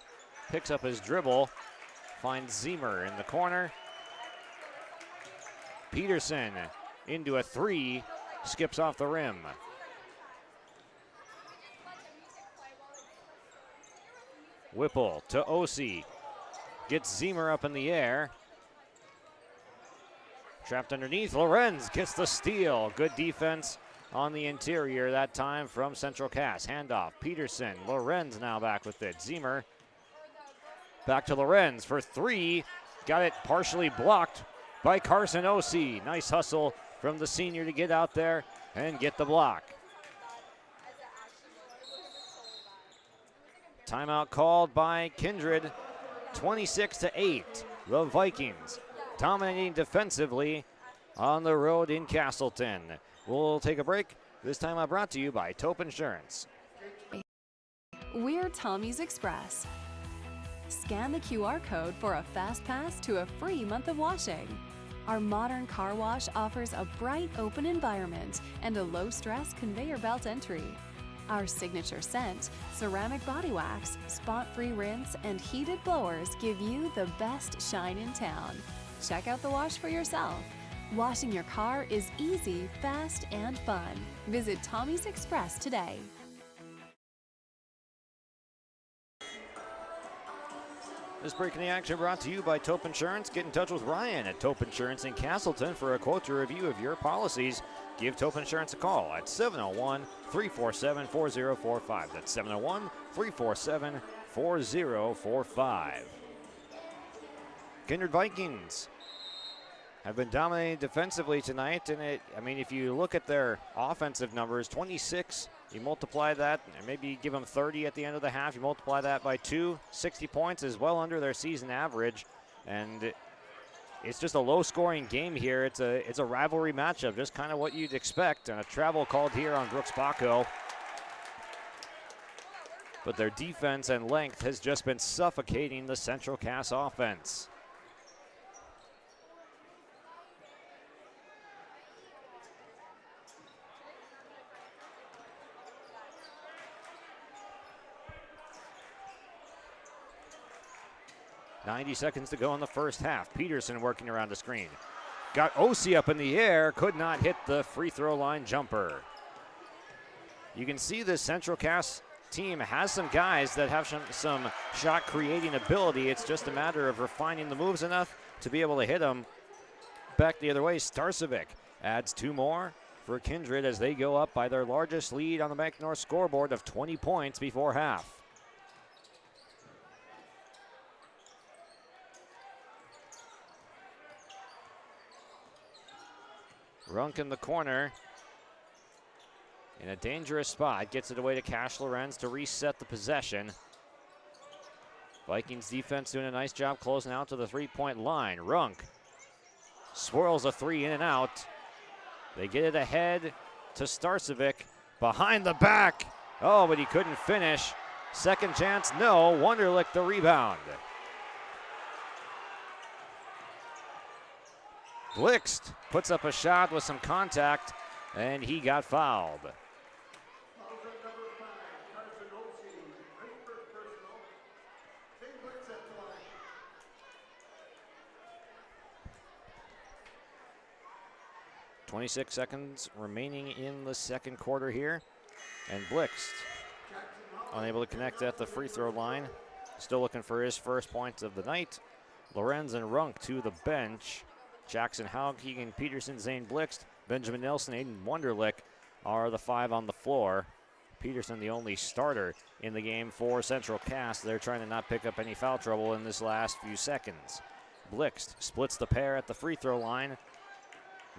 picks up his dribble, finds Zemer in the corner. Peterson into a 3, skips off the rim. Whipple to Osi, gets Zemer up in the air. Trapped underneath, Lorenz gets the steal. Good defense on the interior that time from Central Cass. Handoff, Peterson, Lorenz now back with it. Zemer back to Lorenz for 3. Got it partially blocked by Carson Osi. Nice hustle from the senior to get out there and get the block. Timeout called by Kindred. 26-8. The Vikings dominating defensively on the road in Castleton. We'll take a break. This time brought to you by Taupe Insurance. We're Tommy's Express. Scan the QR code for a fast pass to a free month of washing. Our modern car wash offers a bright, open environment and a low-stress conveyor belt entry. Our signature scent, ceramic body wax, spot-free rinse, and heated blowers give you the best shine in town. Check out the wash for yourself. Washing your car is easy, fast, and fun. Visit Tommy's Express today. This break in the action brought to you by Taupe Insurance. Get in touch with Ryan at Taupe Insurance in Castleton for a quote or review of your policies. Give Taupe Insurance a call at 701-347-4045. That's 701-347-4045. Kindred Vikings have been dominating defensively tonight, and if you look at their offensive numbers, 26, you multiply that, and maybe give them 30 at the end of the half, you multiply that by 2, 60 points is well under their season average, and it's just a low-scoring game here. It's a rivalry matchup, just kind of what you'd expect, and a travel called here on Brooks Baco. But their defense and length has just been suffocating the Central Cass offense. .90 seconds to go in the first half. Peterson working around the screen. Got Osi up in the air, could not hit the free throw line jumper. You can see this Central Cass team has some guys that have some shot creating ability. It's just a matter of refining the moves enough to be able to hit them. Back the other way, Starcevic adds 2 more for Kindred as they go up by their largest lead on the Bank North scoreboard of 20 points before half. Runk in the corner. In a dangerous spot. Gets it away to Cash Lorenz to reset the possession. Vikings defense doing a nice job closing out to the three-point line. Runk swirls a 3 in and out. They get it ahead to Starcevic. Behind the back. Oh, but he couldn't finish. Second chance, no. Wunderlich the rebound. Blixt puts up a shot with some contact, and he got fouled. .26 seconds remaining in the second quarter here, and Blixt unable to connect at the free throw line. Still looking for his first points of the night. Lorenz and Runk to the bench. Jackson Haug, Keegan Peterson, Zane Blixt, Benjamin Nelson, Aiden Wunderlich are the 5 on the floor. Peterson, the only starter in the game for Central Cass. They're trying to not pick up any foul trouble in this last few seconds. Blixt splits the pair at the free throw line.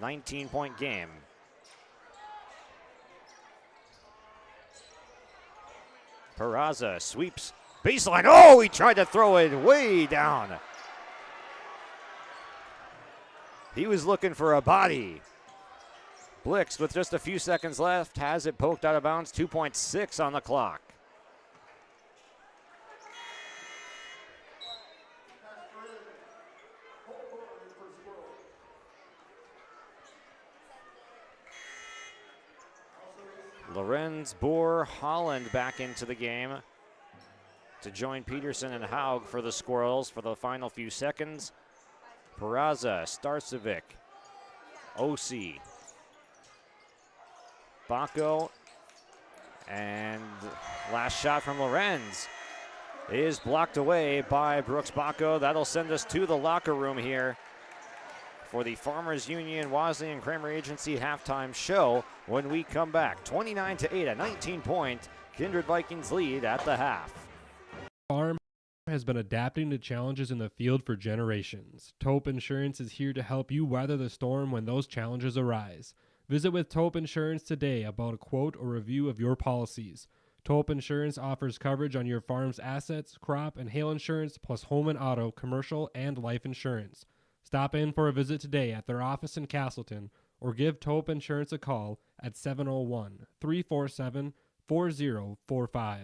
19-point game. Peraza sweeps baseline. Oh, he tried to throw it way down. He was looking for a body. Blixt, with just a few seconds left, has it poked out of bounds. 2.6 on the clock. Lorenz, Boer, Holland back into the game to join Peterson and Haug for the Squirrels for the final few seconds. Peraza, Starcevic, Osi, Bacco, and last shot from Lorenz is blocked away by Brooks Bacco. That'll send us to the locker room here for the Farmers Union Wesleyan Kramer Agency halftime show when we come back. 29-8, a 19-point Kindred Vikings lead at the half. Farm has been adapting to challenges in the field for generations. Taupe Insurance is here to help you weather the storm when those challenges arise. Visit with Taupe Insurance today about a quote or review of your policies. Taupe Insurance offers coverage on your farm's assets, crop, and hail insurance, plus home and auto, commercial, and life insurance. Stop in for a visit today at their office in Castleton or give Taupe Insurance a call at 701-347-4045.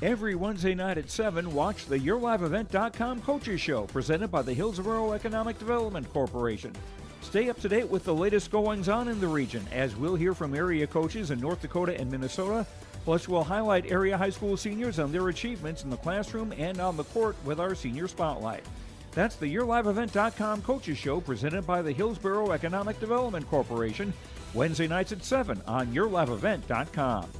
Every Wednesday night at 7, watch the YourLiveEvent.com Coaches Show presented by the Hillsborough Economic Development Corporation. Stay up to date with the latest goings-on in the region as we'll hear from area coaches in North Dakota and Minnesota. Plus, we'll highlight area high school seniors and their achievements in the classroom and on the court with our Senior Spotlight. That's the YourLiveEvent.com Coaches Show presented by the Hillsborough Economic Development Corporation, Wednesday nights at 7 on YourLiveEvent.com.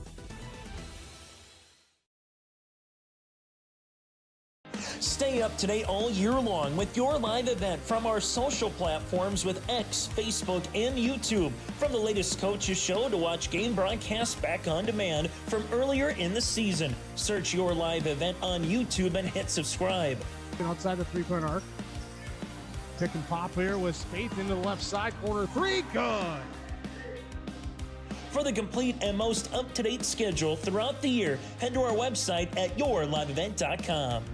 Stay up to date all year long with your live event from our social platforms with X, Facebook, and YouTube. From the latest coaches show to watch game broadcasts back on demand from earlier in the season. Search your live event on YouTube and hit subscribe. Outside the three-point arc. Pick and pop here with Spaeth into the left side corner. Three, good. For the complete and most up-to-date schedule throughout the year, head to our website at yourliveevent.com.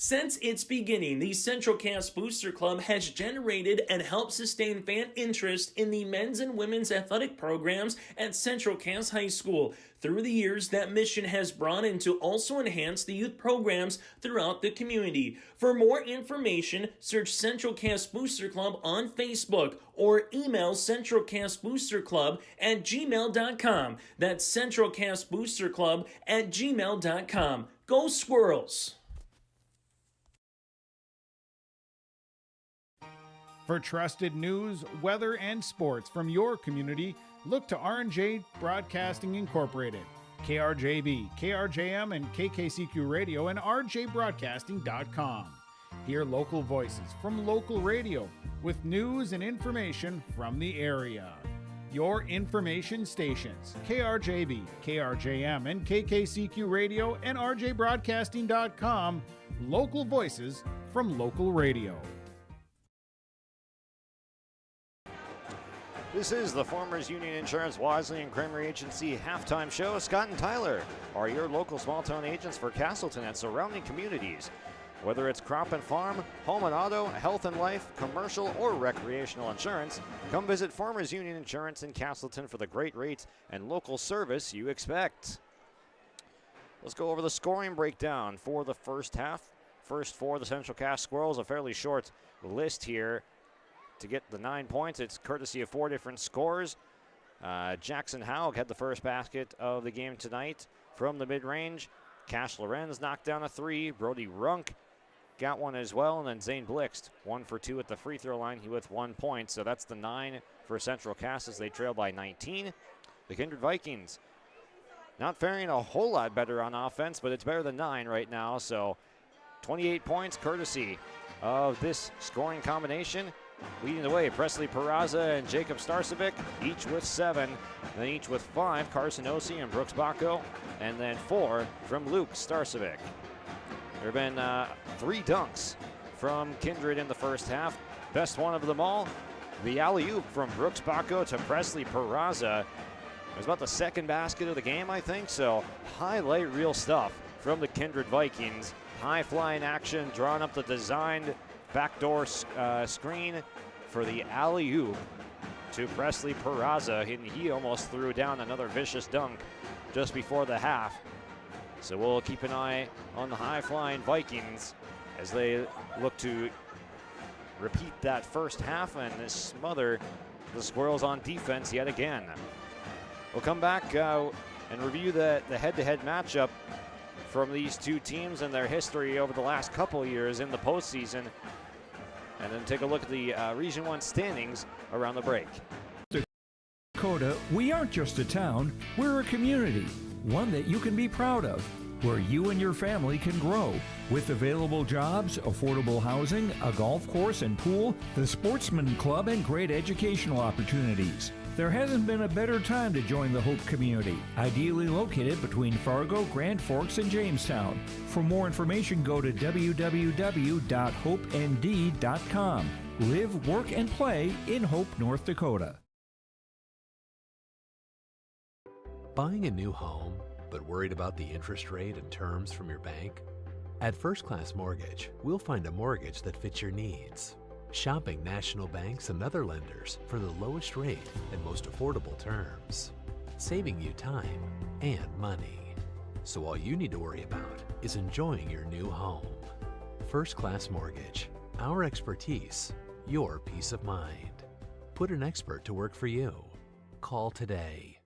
Since its beginning, the Central Cass Booster Club has generated and helped sustain fan interest in the men's and women's athletic programs at Central Cass High School. Through the years, that mission has broadened to also enhance the youth programs throughout the community. For more information, search Central Cass Booster Club on Facebook or email centralcassboosterclub@gmail.com. That's centralcassboosterclub@gmail.com. Go Squirrels! For trusted news, weather, and sports from your community, look to R&J Broadcasting Incorporated, KRJB, KRJM, and KKCQ Radio, and rjbroadcasting.com. Hear local voices from local radio with news and information from the area. Your information stations, KRJB, KRJM, and KKCQ Radio, and rjbroadcasting.com. Local voices from local radio. This is the Farmers Union Insurance Wesleyan Kramer Agency halftime show. Scott and Tyler are your local small-town agents for Castleton and surrounding communities. Whether it's crop and farm, home and auto, health and life, commercial, or recreational insurance, come visit Farmers Union Insurance in Castleton for the great rates and local service you expect. Let's go over the scoring breakdown for the first half. First for the Central Cass Squirrels, a fairly short list here. To get the 9 points, it's courtesy of 4 different scores. Jackson Haug had the first basket of the game tonight from the mid-range. Cash Lorenz knocked down a 3. Brody Runk got one as well. And then Zane Blixt, 1 for 2 at the free throw line, he with 1 point. So that's the 9 for Central Cass as they trail by 19. The Kindred Vikings not faring a whole lot better on offense, but it's better than 9 right now. So 28 points courtesy of this scoring combination. Leading the way, Presley Peraza and Jacob Starcevic, each with 7. Then each with 5, Carson Osi and Brooks Bacco. And then 4 from Luke Starcevic. There have been 3 dunks from Kindred in the first half. Best one of them all, the alley-oop from Brooks Bacco to Presley Peraza. It was about the second basket of the game, I think. So highlight reel stuff from the Kindred Vikings. High-flying action, drawing up the designed backdoor screen for the alley-oop to Presley Peraza. And he almost threw down another vicious dunk just before the half. So we'll keep an eye on the high-flying Vikings as they look to repeat that first half and smother the Squirrels on defense yet again. We'll come back and review the head-to-head matchup from these two teams and their history over the last couple years in the postseason, and then take a look at the Region 1 standings around the break. Dakota, we aren't just a town, we're a community, one that you can be proud of, where you and your family can grow. With available jobs, affordable housing, a golf course and pool, the Sportsman Club, and great educational opportunities. There hasn't been a better time to join the Hope community, ideally located between Fargo, Grand Forks, and Jamestown. For more information, go to www.hopend.com. Live, work, and play in Hope, North Dakota. Buying a new home, but worried about the interest rate and terms from your bank? At First Class Mortgage, we'll find a mortgage that fits your needs. Shopping national banks and other lenders for the lowest rate and most affordable terms, saving you time and money. So all you need to worry about is enjoying your new home. First Class Mortgage, our expertise, your peace of mind. Put an expert to work for you. Call today.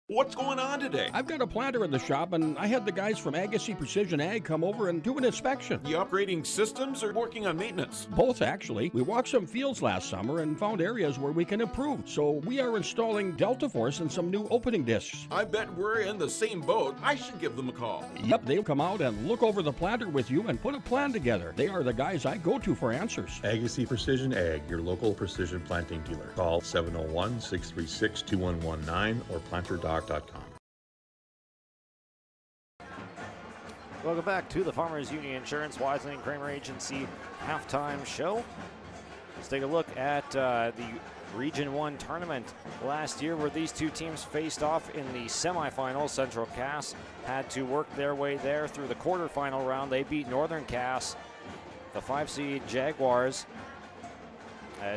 What's going on today? I've got a planter in the shop, and I had the guys from Agassi Precision Ag come over and do an inspection. You upgrading systems or working on maintenance? Both, actually. We walked some fields last summer and found areas where we can improve. So we are installing Delta Force and some new opening discs. I bet we're in the same boat. I should give them a call. Yep, they'll come out and look over the planter with you and put a plan together. They are the guys I go to for answers. Agassi Precision Ag, your local precision planting dealer. Call 701-636-2119 or planter.com. Welcome back to the Farmers Union Insurance Wisely Kramer Agency halftime show. Let's take a look at the Region 1 tournament last year where these two teams faced off in the semifinals. Central Cass had to work their way there through the quarterfinal round. They beat Northern Cass, the 5-seed Jaguars.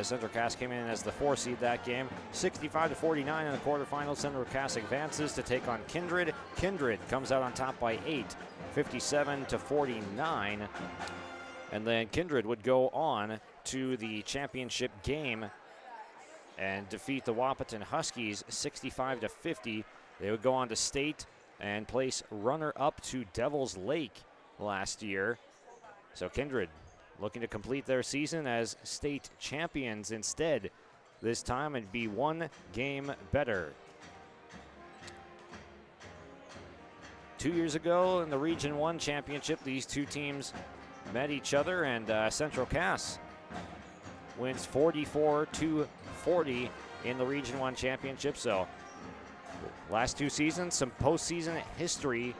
Central Cass came in as the 4-seed that game. 65-49 in the quarterfinals. Central Cass advances to take on Kindred. Kindred comes out on top by 8, 57-49. And then Kindred would go on to the championship game and defeat the Wahpeton Huskies 65-50. They would go on to state and place runner-up to Devil's Lake last year. So Kindred looking to complete their season as state champions instead this time and be one game better. 2 years ago in the Region 1 championship, these two teams met each other, and Central Cass wins 44-40 in the Region 1 championship. So last two seasons, some postseason history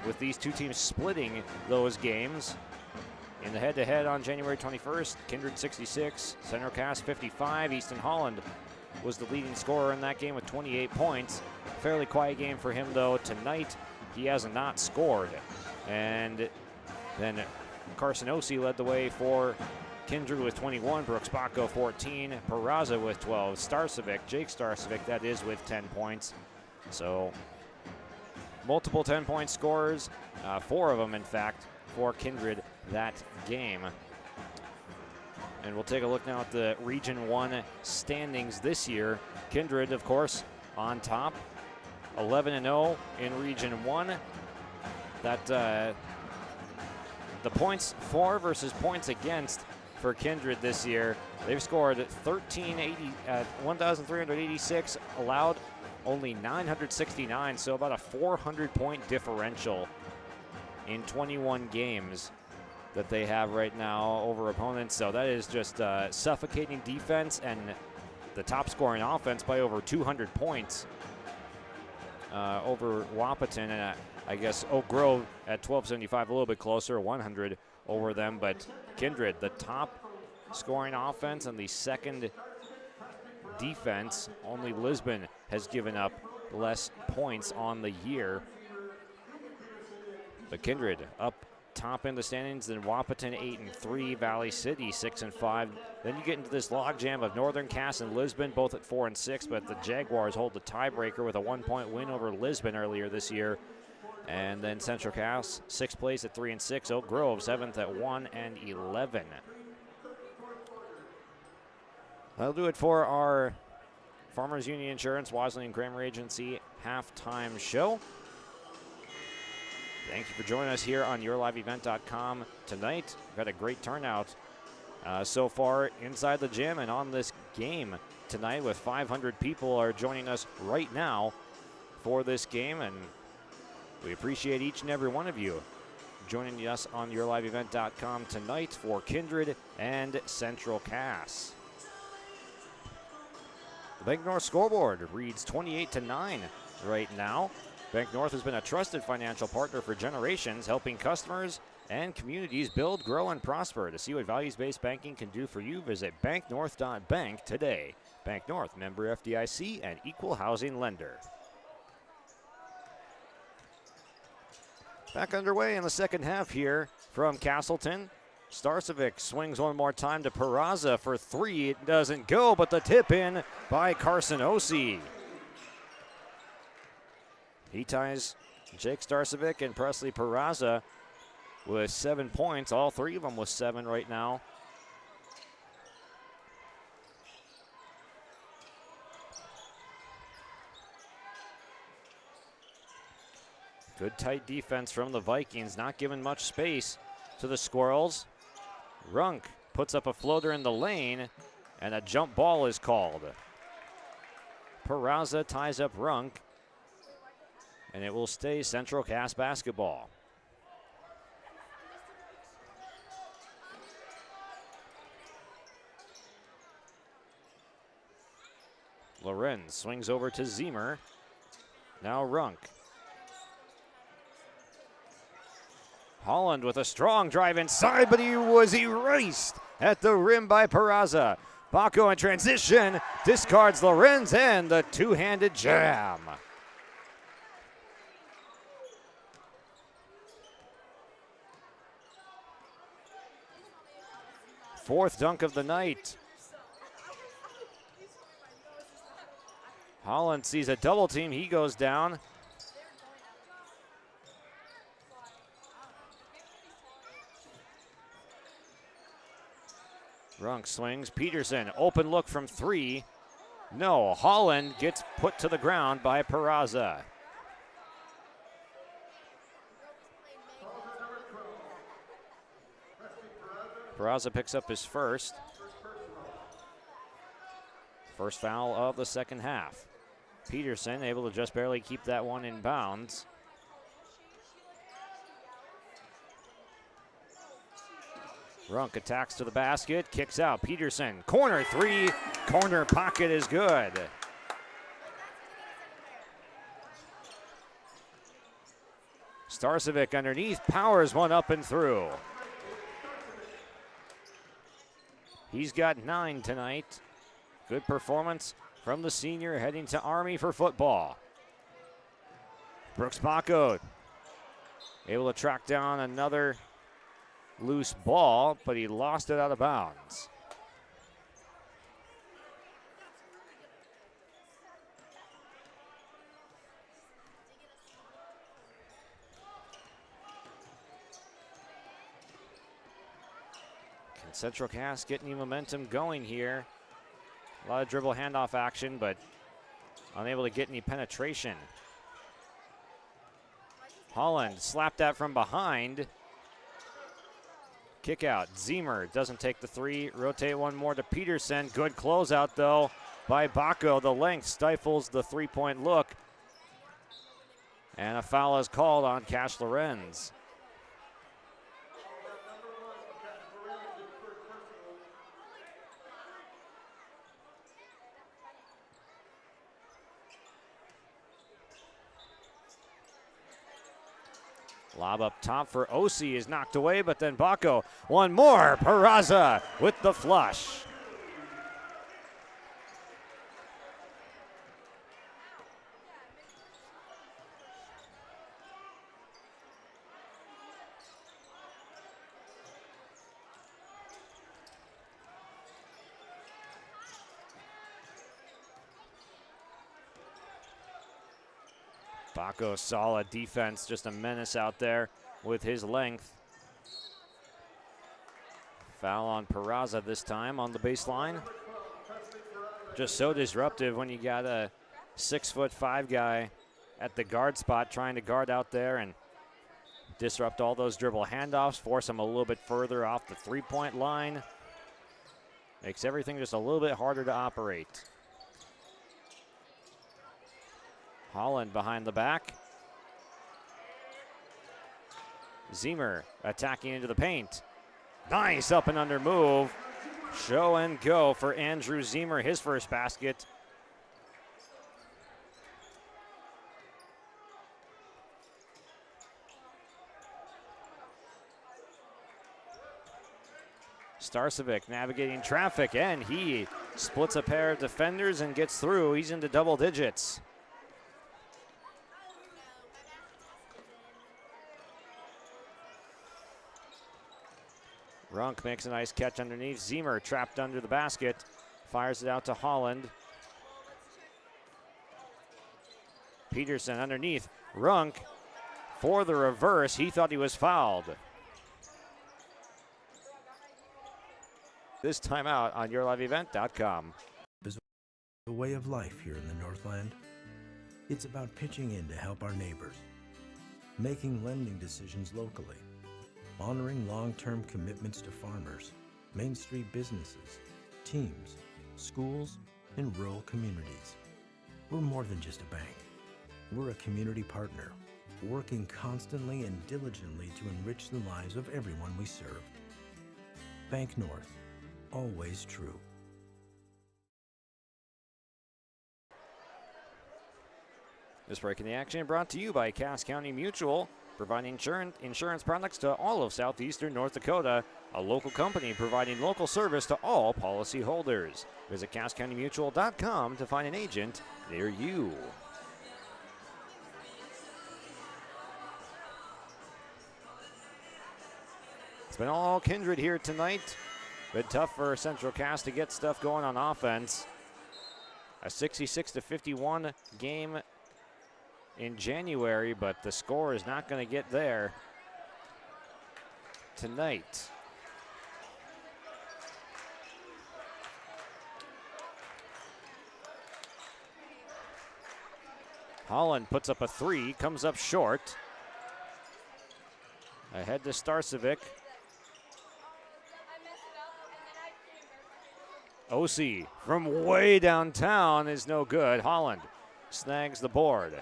with these two teams splitting those games. In the head-to-head on January 21st, Kindred 66, Central Cass 55. Easton Holland was the leading scorer in that game with 28 points. Fairly quiet game for him, though. Tonight, he has not scored. And then Carson Osi led the way for Kindred with 21, Brooks Bacco 14, Peraza with 12, Jake Starcevic, that is, with 10 points. So multiple 10-point scorers, 4 of them, in fact, for Kindred that game. And we'll take a look now at the Region 1 standings this year. Kindred, of course, on top, 11-0 in Region 1. That the points for versus points against for Kindred this year, they've scored 1,386, allowed only 969, so about a 400-point differential in 21 games that they have right now over opponents. So that is just suffocating defense and the top scoring offense by over 200 points over Wahpeton. And I guess Oak Grove at 1275, a little bit closer, 100 over them. But Kindred, the top scoring offense and the second defense. Only Lisbon has given up less points on the year. But Kindred up top in the standings, then Wahpeton 8-3, Valley City 6-5. Then you get into this logjam of Northern Cass and Lisbon, both at 4-6, but the Jaguars hold the tiebreaker with a 1-point win over Lisbon earlier this year. And then Central Cass, 6th place at 3-6. Oak Grove, 7th at 1-11. That'll do it for our Farmers Union Insurance, Wisely and Kramer Agency halftime show. Thank you for joining us here on YourLiveEvent.com tonight. We've had a great turnout so far inside the gym and on this game tonight, with 500 people are joining us right now for this game, and we appreciate each and every one of you joining us on YourLiveEvent.com tonight for Kindred and Central Cass. The Bank North scoreboard reads 28-9 right now. Bank North has been a trusted financial partner for generations, helping customers and communities build, grow, and prosper. To see what values-based banking can do for you, visit banknorth.bank today. Bank North, member FDIC, and equal housing lender. Back underway in the second half here from Castleton. Starcevic swings one more time to Peraza for three. It doesn't go, but the tip in by Carson Ossie. He ties Jake Starcevic and Presley Peraza with 7 points. All three of them with 7 right now. Good tight defense from the Vikings, not giving much space to the Squirrels. Runk puts up a floater in the lane, and a jump ball is called. Peraza ties up Runk, and it will stay Central Cass basketball. Lorenz swings over to Zemer. Now Runk. Holland with a strong drive inside, but he was erased at the rim by Peraza. Baco in transition, discards Lorenz, and the two-handed jam. Fourth dunk of the night. Holland sees a double team, he goes down. Runk swings, Peterson, open look from three. No, Holland gets put to the ground by Peraza. Peraza picks up his first. First foul of the second half. Peterson able to just barely keep that one in bounds. Runk attacks to the basket, kicks out. Peterson, corner three, corner pocket is good. Starcevic underneath, powers one up and through. He's got 9 tonight. Good performance from the senior heading to Army for football. Brooks Baco able to track down another loose ball, but he lost it out of bounds. Central Cass getting the momentum going here. A lot of dribble handoff action, but unable to get any penetration. Holland slapped that from behind. Kick out. Zemer doesn't take the three. Rotate one more to Peterson. Good closeout, though, by Bacco. The length stifles the three-point look. And a foul is called on Cash Lorenz. Lob up top for Osi is knocked away, but then Bacco, one more. Peraza with the flush. Bacco, solid defense, just a menace out there with his length. Foul on Peraza this time on the baseline. Just so disruptive when you got a 6'5" guy at the guard spot trying to guard out there and disrupt all those dribble handoffs, force him a little bit further off the three-point line. Makes everything just a little bit harder to operate. Holland behind the back. Zemer attacking into the paint. Nice up and under move. Show and go for Andrew Zemer, his first basket. Starcevic navigating traffic, and he splits a pair of defenders and gets through. He's into double digits. Runk makes a nice catch underneath. Zemer trapped under the basket. Fires it out to Holland. Peterson underneath. Runk for the reverse. He thought he was fouled. This timeout on YourLiveEvent.com. Is a way of life here in the Northland. It's about pitching in to help our neighbors, making lending decisions locally, honoring long-term commitments to farmers, Main Street businesses, teams, schools, and rural communities. We're more than just a bank. We're a community partner, working constantly and diligently to enrich the lives of everyone we serve. Bank North, always true. This break in the action brought to you by Cass County Mutual, providing insurance products to all of southeastern North Dakota, a local company providing local service to all policyholders. Visit CassCountyMutual.com to find an agent near you. It's been all Kindred here tonight. Been tough for Central Cass to get stuff going on offense. A 66-51 game in January, but the score is not going to get there tonight. Holland puts up a three, comes up short. Ahead to Starcevic. Osi from way downtown is no good. Holland snags the board.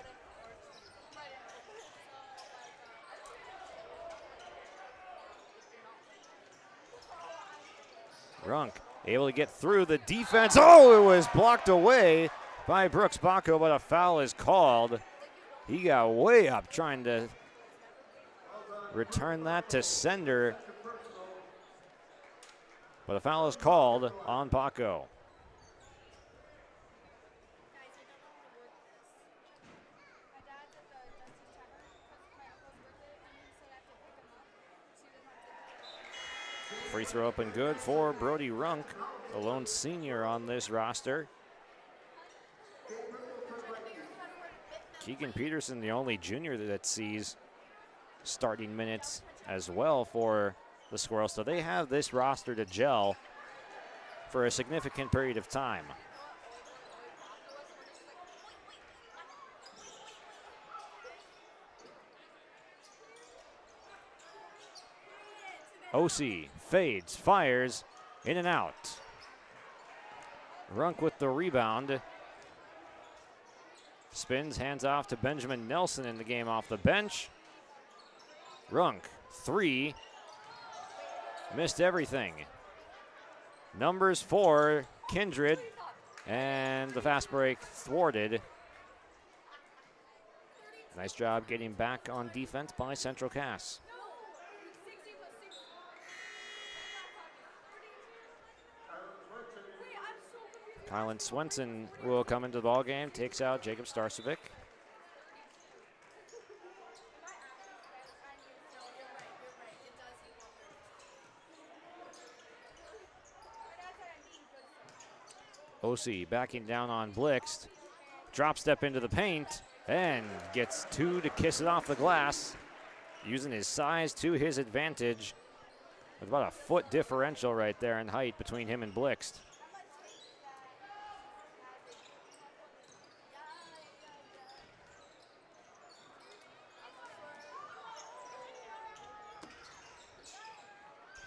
Runk able to get through the defense. Oh, it was blocked away by Brooks Bacco, but a foul is called. He got way up trying to return that to sender. But a foul is called on Bacco. Free throw up and good for Brody Runk, the lone senior on this roster. Keegan Peterson, the only junior that sees starting minutes as well for the Squirrels. So they have this roster to gel for a significant period of time. Osi fades, fires, in and out. Runk with the rebound. Spins, hands off to Benjamin Nelson in the game off the bench. Runk, 3. Missed everything. Numbers for Kindred, and the fast break thwarted. Nice job getting back on defense by Central Cass. Kylan Swenson will come into the ballgame, takes out Jacob Starcevic. Osi backing down on Blixt. Drop step into the paint and gets 2 to kiss it off the glass. Using his size to his advantage. With about a foot differential right there in height between him and Blixt.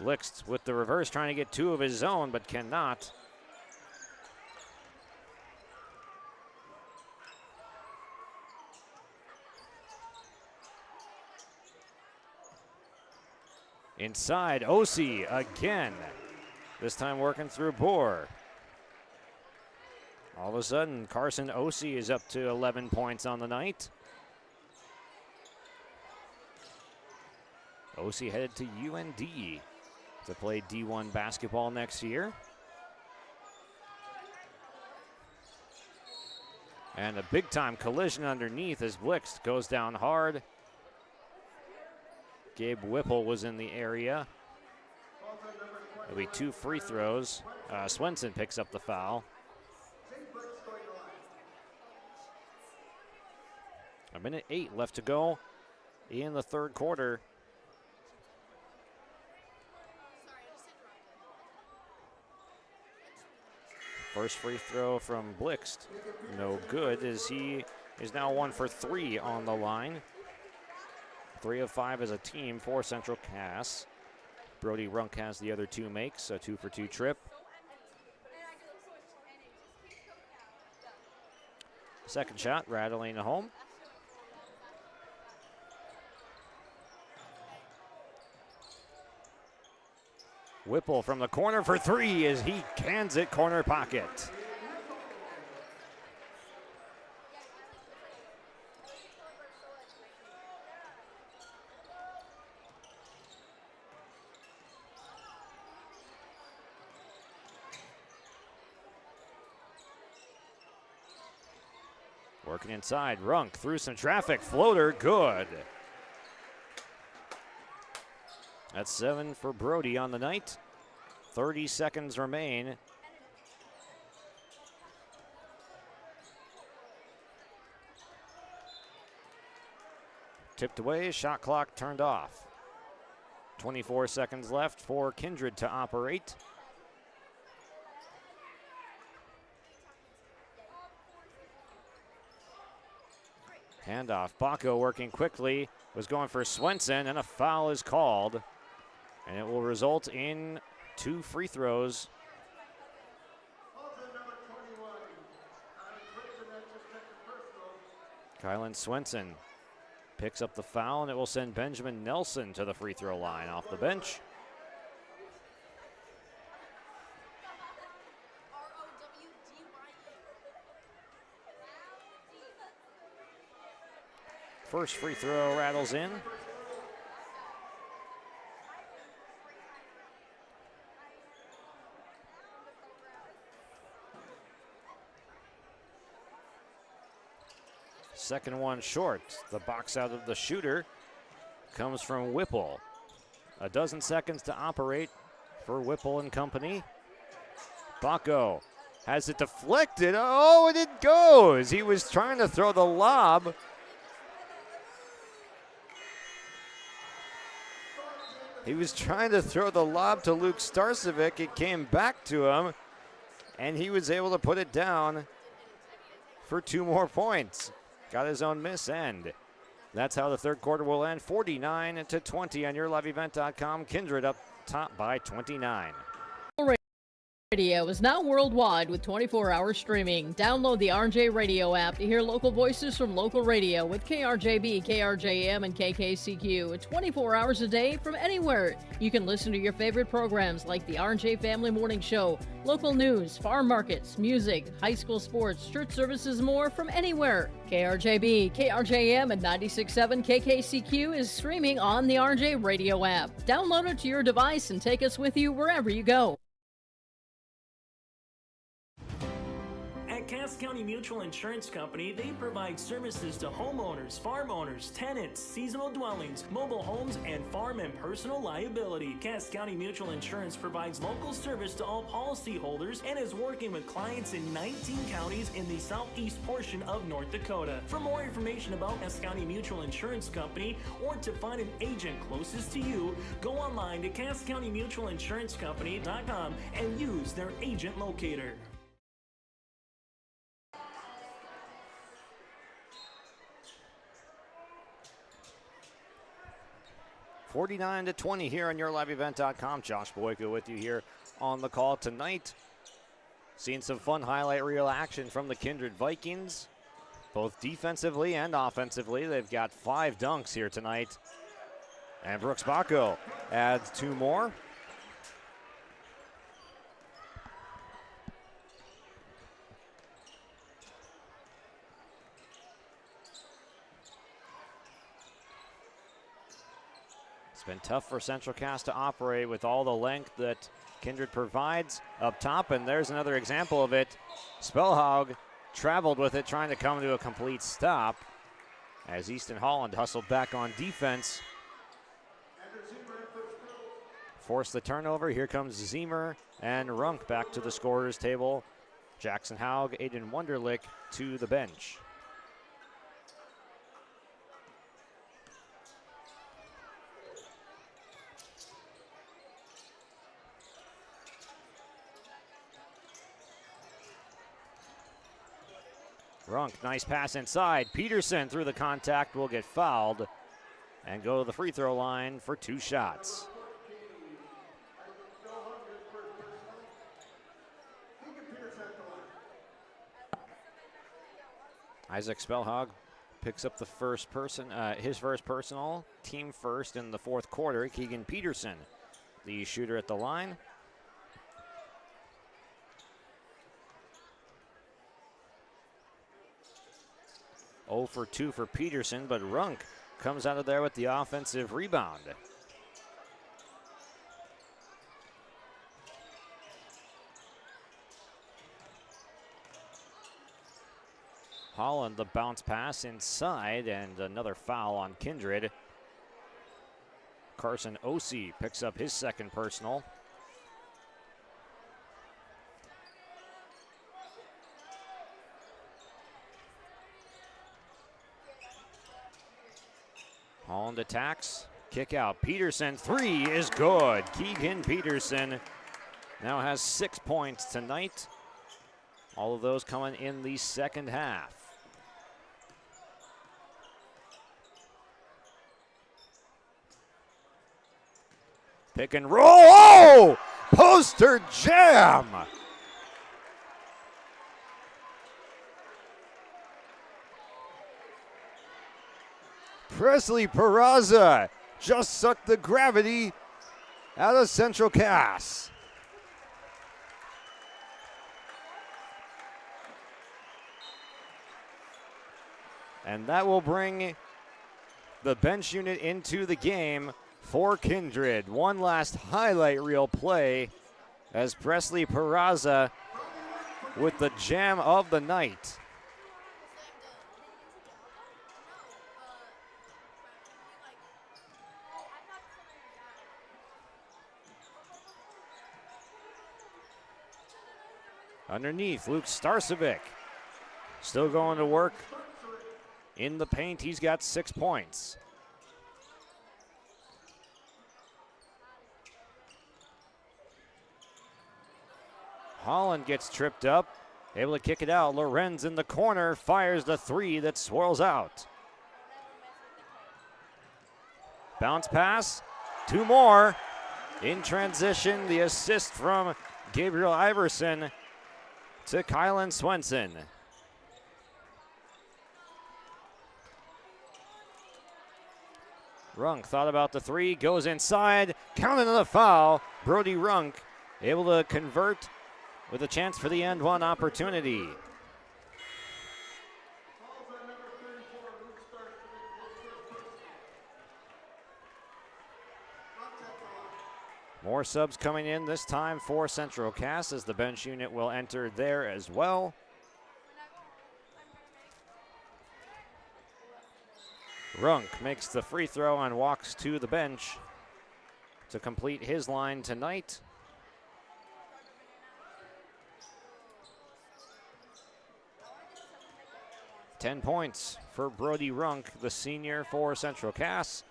Blixt with the reverse, trying to get 2 of his own, but cannot. Inside, Osi again. This time working through Bohr. All of a sudden, Carson Osi is up to 11 points on the night. Osi headed to UND to play D1 basketball next year. And a big-time collision underneath as Blixt goes down hard. Gabe Whipple was in the area. There'll be 2 free throws. Swenson picks up the foul. A minute 8 left to go in the third quarter. First free throw from Blixt, no good, as he is now 1 for 3 on the line. 3 of 5 as a team for Central Cass. Brody Runk has the other 2 makes, a 2 for 2 trip. Second shot, rattling home. Whipple from the corner for 3 as he cans it corner pocket. Working inside, Runk through some traffic, floater, good. That's 7 for Brody on the night. 30 seconds remain. Tipped away, shot clock turned off. 24 seconds left for Kindred to operate. Handoff, Baco working quickly, was going for Swenson, and a foul is called. And it will result in 2 free throws. Kylan Swenson picks up the foul, and it will send Benjamin Nelson to the free throw line off the bench. First free throw rattles in. Second one short. The box out of the shooter comes from Whipple. A dozen seconds to operate for Whipple and company. Baco has it deflected. Oh, and it goes. He was trying to throw the lob. He was trying to throw the lob to Luke Starcevic. It came back to him, and he was able to put it down for 2 more points. Got his own miss, and that's how the third quarter will end. 49-20 on YourLiveEvent.com. Kindred up top by 29. Radio is now worldwide with 24-hour streaming. Download the RJ Radio app to hear local voices from local radio with KRJB, KRJM, and KKCQ 24 hours a day from anywhere. You can listen to your favorite programs like the RJ Family Morning Show, local news, farm markets, music, high school sports, church services, more from anywhere. KRJB, KRJM, and 96.7 KKCQ is streaming on the RJ Radio app. Download it to your device and take us with you wherever you go. At Cass County Mutual Insurance Company, they provide services to homeowners, farm owners, tenants, seasonal dwellings, mobile homes, and farm and personal liability. Cass County Mutual Insurance provides local service to all policyholders and is working with clients in 19 counties in the southeast portion of North Dakota. For more information about Cass County Mutual Insurance Company or to find an agent closest to you, go online to CassCountyMutualInsuranceCompany.com and use their agent locator. 49-20 here on YourLiveEvent.com. Josh Boyko with you here on the call tonight. Seeing some fun highlight reel action from the Kindred Vikings, both defensively and offensively. They've got 5 dunks here tonight. And Brooks Bacco adds 2 more. It's been tough for Central Cass to operate with all the length that Kindred provides up top, and there's another example of it. Spellhog traveled with it, trying to come to a complete stop as Easton Holland hustled back on defense. Forced the turnover. Here comes Ziemer and Runk back to the scorer's table. Jackson Haug, Aiden Wunderlich to the bench. Runk, nice pass inside. Peterson through the contact will get fouled and go to the free throw line for 2 shots. Isaac Spellhog picks up the his first personal, team first in the fourth quarter. Keegan Peterson, the shooter at the line. Oh for 2 for Peterson, but Runk comes out of there with the offensive rebound. Holland, the bounce pass inside, and another foul on Kindred. Carson Osee picks up his second personal. Holland attacks, kick out. Peterson, 3 is good. Keegan Peterson now has 6 points tonight. All of those coming in the second half. Pick and roll. Oh! Poster jam! Presley Peraza just sucked the gravity out of Central Cass. And that will bring the bench unit into the game for Kindred. One last highlight reel play as Presley Peraza with the jam of the night. Underneath, Luke Starcevic still going to work in the paint. He's got 6 points. Holland gets tripped up, able to kick it out. Lorenz in the corner, fires the three that swirls out. Bounce pass, two more. In transition, the assist from Gabriel Iverson to Kylan Swenson. Runk thought about the three, goes inside, counted on the foul. Brody Runk able to convert with a chance for the end one opportunity. More subs coming in this time for Central Cass as the bench unit will enter there as well. Runk makes the free throw and walks to the bench to complete his line tonight. $10 points for Brody Runk, the senior for Central Cass.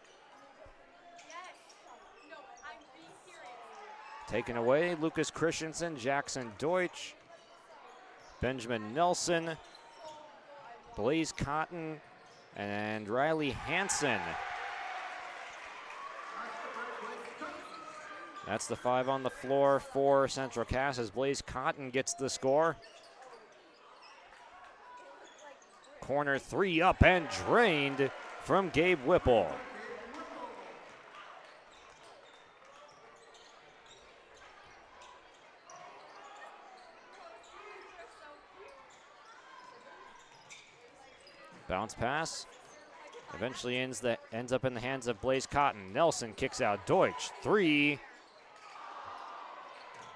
Taken away, Lucas Christensen, Jackson Deutsch, Benjamin Nelson, Blaze Cotton, and Riley Hansen. That's the 5 on the floor for Central Cass as Blaze Cotton gets the score. Corner three up and drained from Gabe Whipple. Bounce pass. Eventually ends up in the hands of Blaze Cotton. Nelson kicks out. Deutsch, three.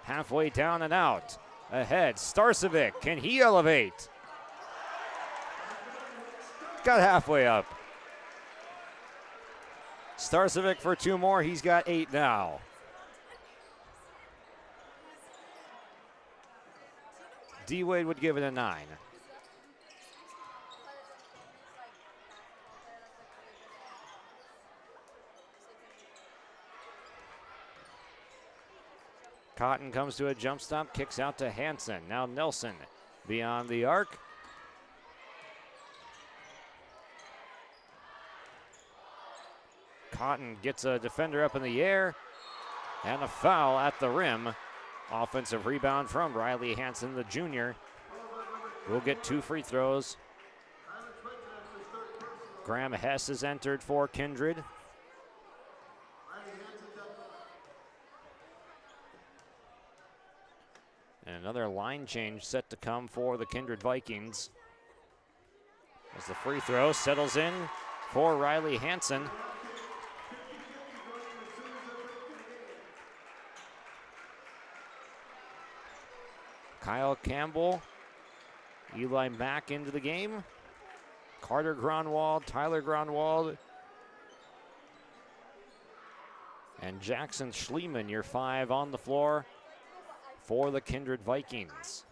Halfway down and out. Ahead, Starcevic. Can he elevate? Got halfway up. Starcevic for two more. He's got 8 now. D-Wade would give it a 9. Cotton comes to a jump stop, kicks out to Hansen. Now Nelson beyond the arc. Cotton gets a defender up in the air, and a foul at the rim. Offensive rebound from Riley Hansen, the junior. Will get 2 free throws. Graham Hess has entered for Kindred. And another line change set to come for the Kindred Vikings. As the free throw settles in for Riley Hansen. Kyle Campbell, Eli Mack into the game. Carter Gronwald, Tyler Gronwald, and Jackson Schliemann, your 5 on the floor for the Kindred Vikings.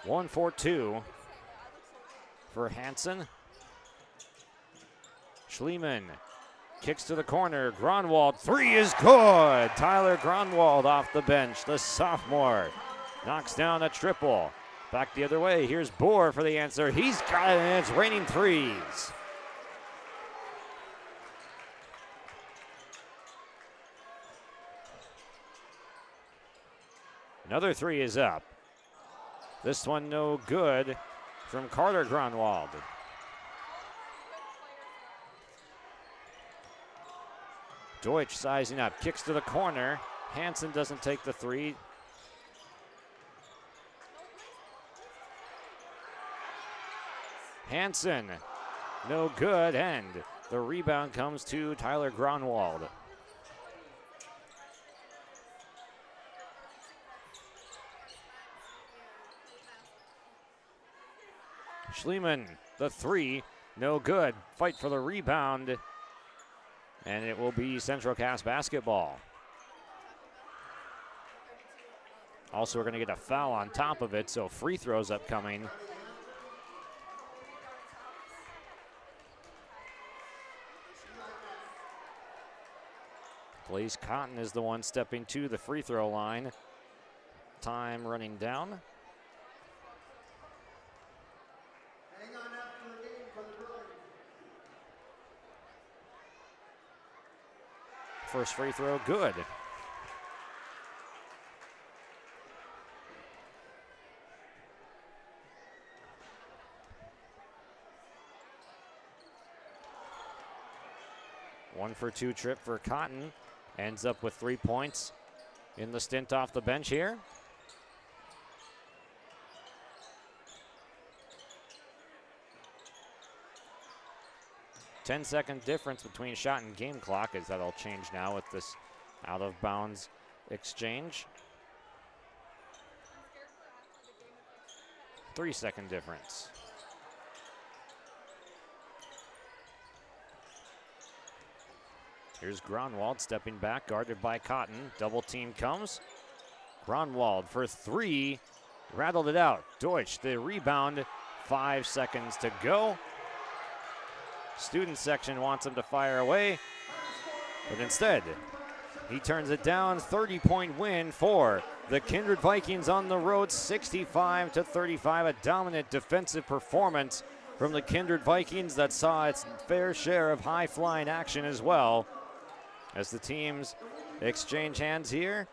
1-4-2 for Hansen. Schliemann kicks to the corner. Gronwald, 3 is good. Tyler Gronwald off the bench, the sophomore, knocks down a triple. Back the other way, here's Bohr for the answer. He's got it, and it's raining threes. Another 3 is up. This one no good from Carter Gronwald. Deutsch sizing up, kicks to the corner. Hansen doesn't take the 3. Hansen, no good, and the rebound comes to Tyler Gronwald. Schliemann, the 3, no good. Fight for the rebound, and it will be Central Cass basketball. Also, we're going to get a foul on top of it, so free throws upcoming. Blaze Cotton is the one stepping to the free throw line. Time running down. First free throw, good. One for two trip for Cotton. Ends up with 3 points in the stint off the bench here. Ten-second difference between shot and game clock, as that'll change now with this out-of-bounds exchange. 3-second difference. Here's Gronwald stepping back, guarded by Cotton. Double team comes. Gronwald for three, rattled it out. Deutsch, the rebound, 5 seconds to go. Student section wants him to fire away, but instead, he turns it down. 30-point win for the Kindred Vikings on the road, 65-35. A dominant defensive performance from the Kindred Vikings that saw its fair share of high-flying action as well. As the teams exchange hands here.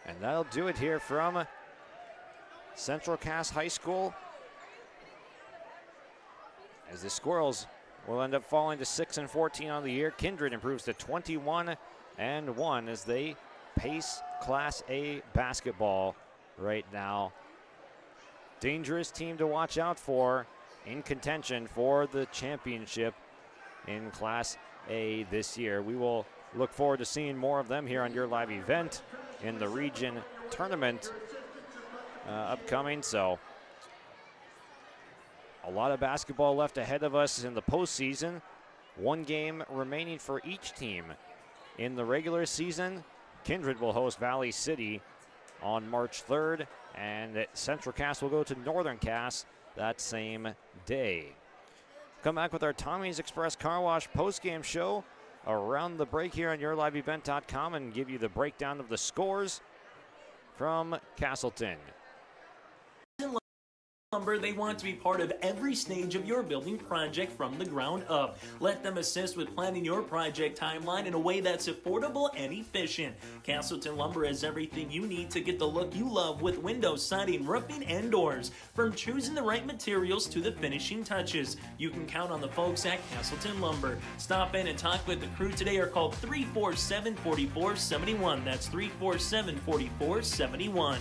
And that'll do it here from Central Cass High School, as the Squirrels will end up falling to 6-14 on the year. Kindred improves to 21-1 as they pace Class A basketball right now. Dangerous team to watch out for, in contention for the championship in Class A this year. We will look forward to seeing more of them here on your live event in the region tournament upcoming. So a lot of basketball left ahead of us in the postseason. One game remaining for each team. In the regular season, Kindred will host Valley City on March 3rd, and Central Cass will go to Northern Cass that same day. Come back with our Tommy's Express Car Wash postgame show around the break here on yourliveevent.com and give you the breakdown of the scores from Castleton. They want to be part of every stage of your building project from the ground up. Let them assist with planning your project timeline in a way that's affordable and efficient. Castleton Lumber has everything you need to get the look you love with windows, siding, roofing, and doors. From choosing the right materials to the finishing touches, you can count on the folks at Castleton Lumber. Stop in and talk with the crew today or call 347-4471. That's 347-4471.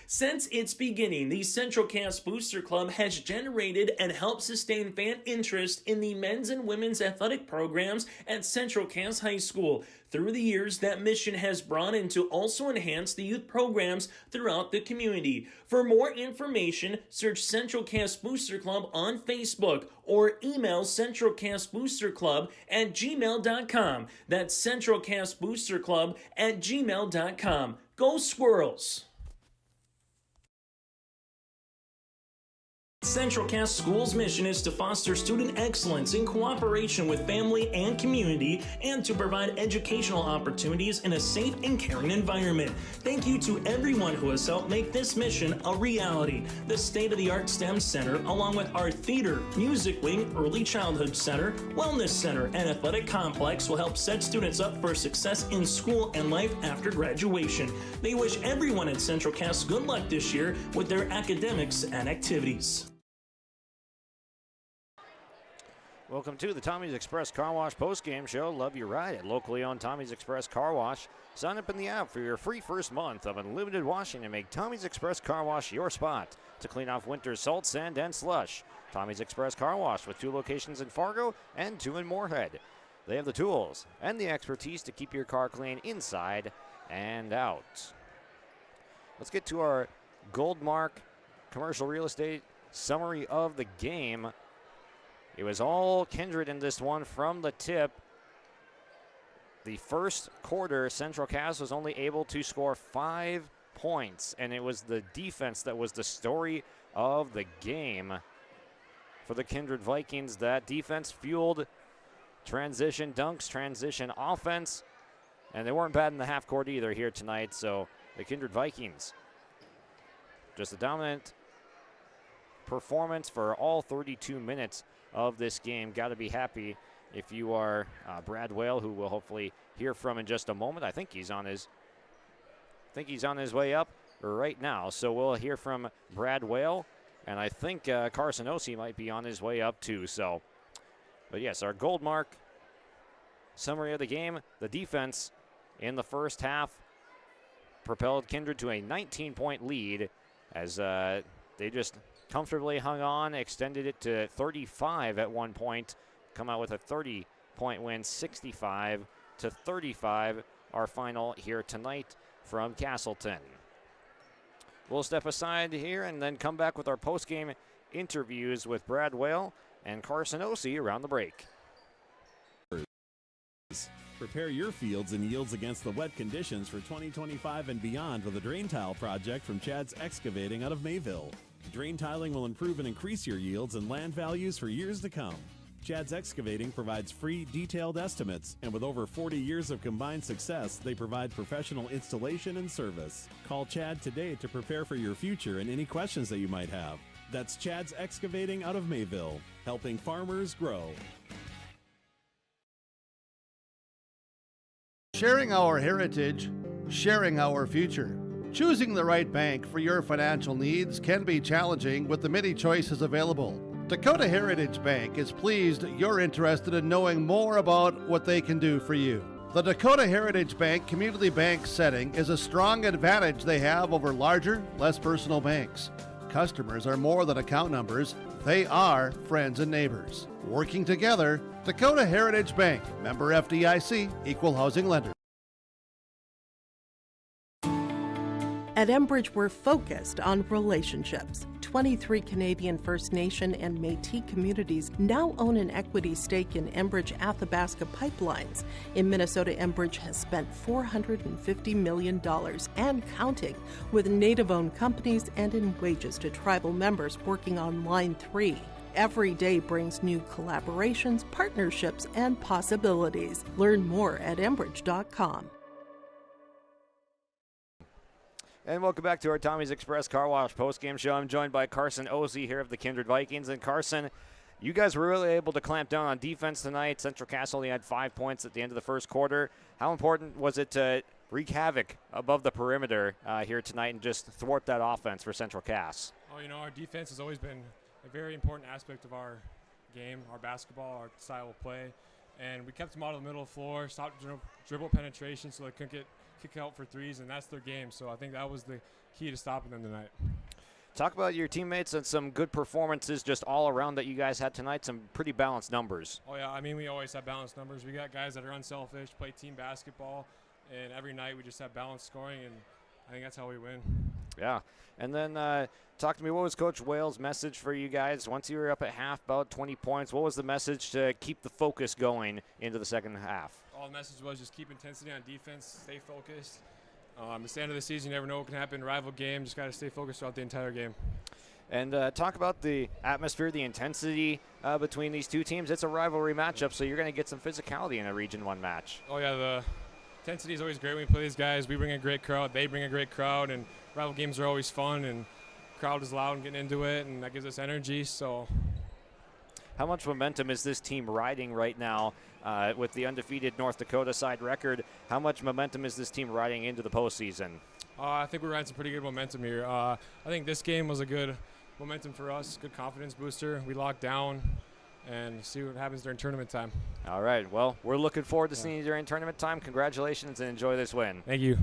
Since its beginning, the Central Cass Booster Club has generated and helped sustain fan interest in the men's and women's athletic programs at Central Cass High School. Through the years, that mission has broadened to also enhance the youth programs throughout the community. For more information, search Central Cass Booster Club on Facebook or email centralcassboosterclub@gmail.com. That's centralcassboosterclub@gmail.com. Go Squirrels! Central Cass School's mission is to foster student excellence in cooperation with family and community and to provide educational opportunities in a safe and caring environment. Thank you to everyone who has helped make this mission a reality. The state-of-the-art STEM Center, along with our theater, music wing, early childhood center, wellness center, and athletic complex will help set students up for success in school and life after graduation. They wish everyone at Central Cass good luck this year with their academics and activities. Welcome to the Tommy's Express Car Wash postgame show. Love your ride at locally owned Tommy's Express Car Wash. Sign up in the app for your free first month of unlimited washing and make Tommy's Express Car Wash your spot to clean off winter salt, sand, and slush. Tommy's Express Car Wash with 2 locations in Fargo and 2 in Moorhead. They have the tools and the expertise to keep your car clean inside and out. Let's get to our Goldmark commercial real estate summary of the game. It was all Kindred in this one from the tip. the first quarter, Central Cass was only able to score 5 points, and it was the defense that was the story of the game for the Kindred Vikings. That defense fueled transition dunks, transition offense, and they weren't bad in the half court either here tonight. So the Kindred Vikings, just a dominant performance for all 32 minutes of this game. Got to be happy if you are Brad Whale, who we'll hopefully hear from in just a moment. I think he's on his way up right now. So we'll hear from Brad Whale, and I think Carson Ossie might be on his way up too. So, but yes, our gold mark summary of the game: the defense in the first half propelled Kindred to a 19-point lead as they just comfortably hung on, extended it to 35 at one point, come out with a 30-point win, 65-35, our final here tonight from Castleton. We'll step aside here and then come back with our post-game interviews with Brad Whale and Carson Ossie around the break. Prepare your fields and yields against the wet conditions for 2025 and beyond with a drain tile project from Chad's Excavating out of Mayville. Drain tiling will improve and increase your yields and land values for years to come. Chad's Excavating provides free, detailed estimates, and with over 40 years of combined success, they provide professional installation and service. Call Chad today to prepare for your future and any questions that you might have. That's Chad's Excavating out of Mayville, helping farmers grow. Sharing our heritage, sharing our future. Choosing the right bank for your financial needs can be challenging with the many choices available. Dakota Heritage Bank is pleased you're interested in knowing more about what they can do for you. The Dakota Heritage Bank community bank setting is a strong advantage they have over larger, less personal banks. Customers are more than account numbers, they are friends and neighbors. Working together, Dakota Heritage Bank, member FDIC, equal housing lender. At Enbridge, we're focused on relationships. 23 Canadian First Nation and Métis communities now own an equity stake in Enbridge Athabasca Pipelines. In Minnesota, Enbridge has spent $450 million and counting with Native-owned companies and in wages to tribal members working on Line 3. Every day brings new collaborations, partnerships, and possibilities. Learn more at Enbridge.com. And welcome back to our Tommy's Express Car Wash postgame show. I'm joined by Carson Ossie here of the Kindred Vikings. And Carson, you guys were really able to clamp down on defense tonight. Central Cass only had 5 points at the end of the first quarter. How important was it to wreak havoc above the perimeter here tonight and just thwart that offense for Central Cass? Oh, you know, our defense has always been a very important aspect of our game, our basketball, our style of play. And we kept them out of the middle of the floor, stopped dribble penetration so they couldn't get kick out for threes, and that's their game. So I think that was the key to stopping them tonight. Talk about your teammates and some good performances just all around that you guys had tonight, some pretty balanced numbers. Oh, yeah, I mean, we always have balanced numbers. We got guys that are unselfish, play team basketball, and every night we just have balanced scoring, and I think that's how we win. Yeah, and then talk to me, what was Coach Whale's message for you guys? Once you were up at half, about 20 points, what was the message to keep the focus going into the second half? All the message was just keep intensity on defense, stay focused. It's the end of the season, you never know what can happen. Rival game, just got to stay focused throughout the entire game. And talk about the atmosphere, the intensity between these two teams. It's a rivalry matchup, so you're going to get some physicality in a Region 1 match. Oh, yeah, the intensity is always great when we play these guys. We bring a great crowd, they bring a great crowd, and rival games are always fun, and crowd is loud and getting into it, and that gives us energy. So, how much momentum is this team riding right now with the undefeated North Dakota side record? How much momentum is this team riding into the postseason? I think we're riding some pretty good momentum here. I think this game was a good momentum for us, good confidence booster. We locked down and see what happens during tournament time. All right. Well, we're looking forward to seeing you during tournament time. Congratulations and enjoy this win. Thank you.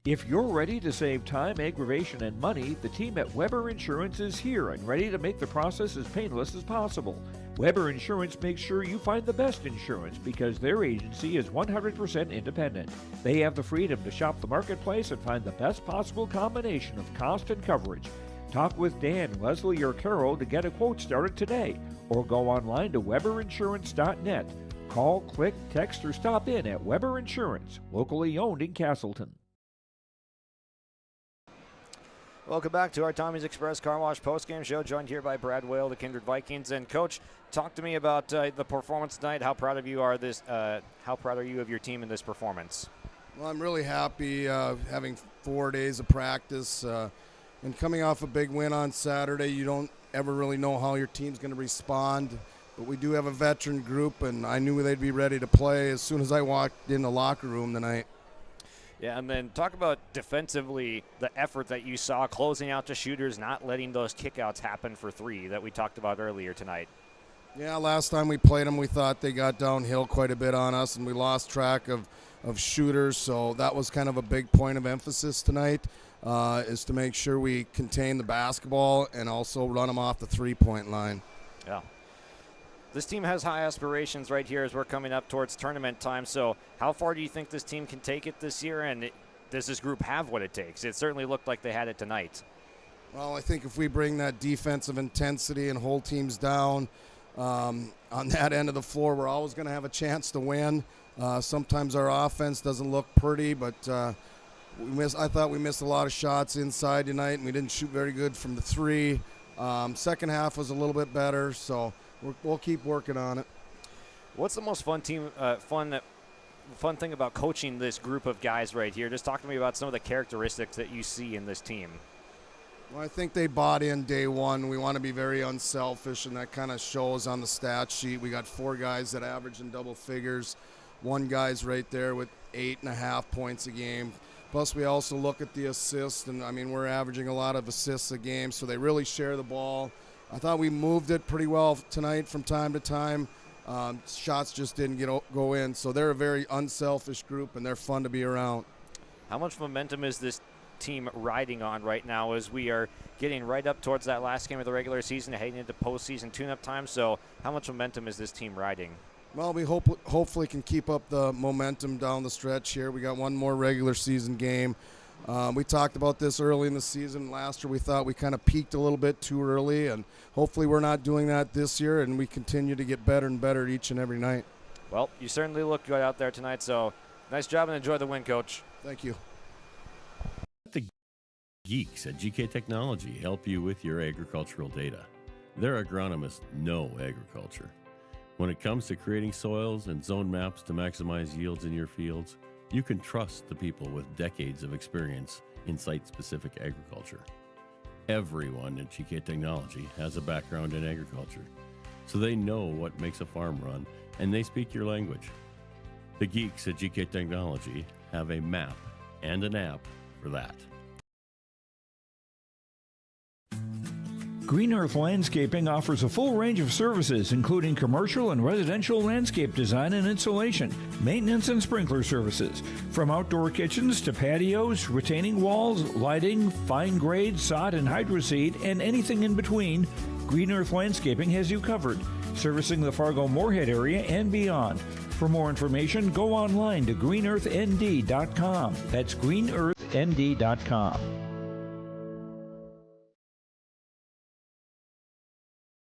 If you're ready to save time, aggravation, and money, the team at Weber Insurance is here and ready to make the process as painless as possible. Weber Insurance makes sure you find the best insurance because their agency is 100% independent. They have the freedom to shop the marketplace and find the best possible combination of cost and coverage. Talk with Dan, Leslie, or Carol to get a quote started today, or go online to weberinsurance.net. Call, click, text, or stop in at Weber Insurance, locally owned in Castleton. Welcome back to our Tommy's Express Car Wash postgame show, joined here by Brad Whale, the Kindred Vikings. And Coach, talk to me about the performance tonight. How proud of you are how proud are you of your team in this performance? Well, I'm really happy having 4 days of practice and coming off a big win on Saturday. You don't ever really know how your team's going to respond, but we do have a veteran group, and I knew they'd be ready to play as soon as I walked in the locker room tonight. Yeah, and then talk about defensively, the effort that you saw closing out the shooters, not letting those kickouts happen for three that we talked about earlier tonight. Yeah, last time we played them, we thought they got downhill quite a bit on us, and we lost track of shooters, so that was kind of a big point of emphasis tonight, is to make sure we contain the basketball and also run them off the three-point line. Yeah. This team has high aspirations right here as we're coming up towards tournament time. So how far do you think this team can take it this year? And does this group have what it takes? It certainly looked like they had it tonight. Well, I think if we bring that defensive intensity and hold teams down on that end of the floor, we're always going to have a chance to win. Sometimes our offense doesn't look pretty, but I thought we missed a lot of shots inside tonight, and we didn't shoot very good from the three. Second half was a little bit better, so we'll keep working on it. What's the most fun thing about coaching this group of guys right here? Just talk to me about some of the characteristics that you see in this team. Well, I think they bought in day one. We want to be very unselfish, and that kind of shows on the stat sheet. We got 4 guys that average in double figures. 1 guy's right there with 8.5 points a game. Plus, we also look at the assists, and, I mean, we're averaging a lot of assists a game, so they really share the ball. I thought we moved it pretty well tonight from time to time. Shots just didn't go in. So they're a very unselfish group, and they're fun to be around. How much momentum is this team riding on right now as we are getting right up towards that last game of the regular season, heading into postseason tune-up time? So how much momentum is this team riding? Well, we hopefully can keep up the momentum down the stretch here. We got one more regular season game. We talked about this early in the season. Last year we thought we kind of peaked a little bit too early, and hopefully we're not doing that this year, and we continue to get better and better each and every night. Well, you certainly look good out there tonight, so nice job and enjoy the win, Coach. Thank you. The geeks at GK Technology help you with your agricultural data. Their agronomists know agriculture. When it comes to creating soils and zone maps to maximize yields in your fields, you can trust the people with decades of experience in site-specific agriculture. Everyone at GK Technology has a background in agriculture, so they know what makes a farm run, and they speak your language. The geeks at GK Technology have a map and an app for that. Green Earth Landscaping offers a full range of services, including commercial and residential landscape design and installation, maintenance and sprinkler services. From outdoor kitchens to patios, retaining walls, lighting, fine grade, sod and hydroseed, and anything in between, Green Earth Landscaping has you covered, servicing the Fargo-Moorhead area and beyond. For more information, go online to greenearthnd.com. That's greenearthnd.com.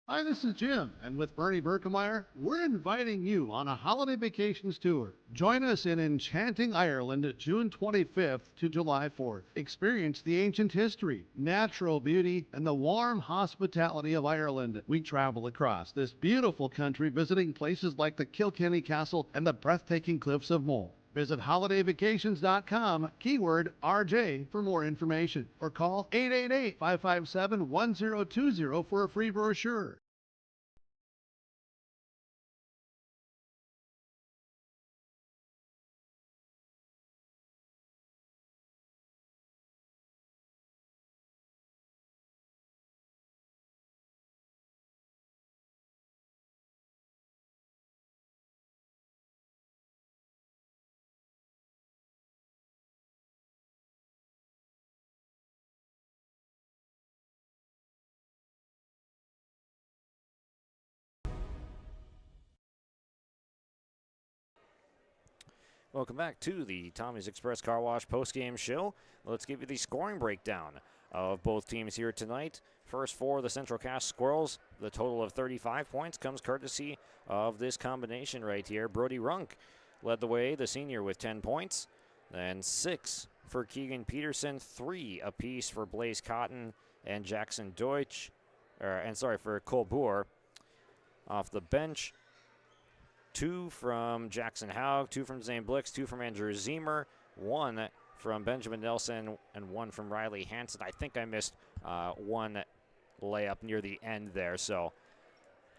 Hi, this is Jim, and with Bernie Berkemeyer, we're inviting you on a holiday vacations tour. Join us in enchanting Ireland June 25th to July 4th. Experience the ancient history, natural beauty, and the warm hospitality of Ireland. We travel across this beautiful country visiting places like the Kilkenny Castle and the breathtaking cliffs of Moher. Visit holidayvacations.com, keyword RJ, for more information, or call 888-557-1020 for a free brochure. Welcome back to the Tommy's Express Car Wash postgame show. Let's give you the scoring breakdown of both teams here tonight. First for the Central Cass Squirrels, the total of 35 points comes courtesy of this combination right here. Brody Runk led the way, the senior, with 10 points. Then 6 for Keegan Peterson, 3 apiece for Blaze Cotton and Jackson Deutsch, for Cole Boer. Off the bench, 2 from Jackson Haug, 2 from Zane Blix, 2 from Andrew Zemer, 1 from Benjamin Nelson, and 1 from Riley Hansen. I think I missed one layup near the end there, so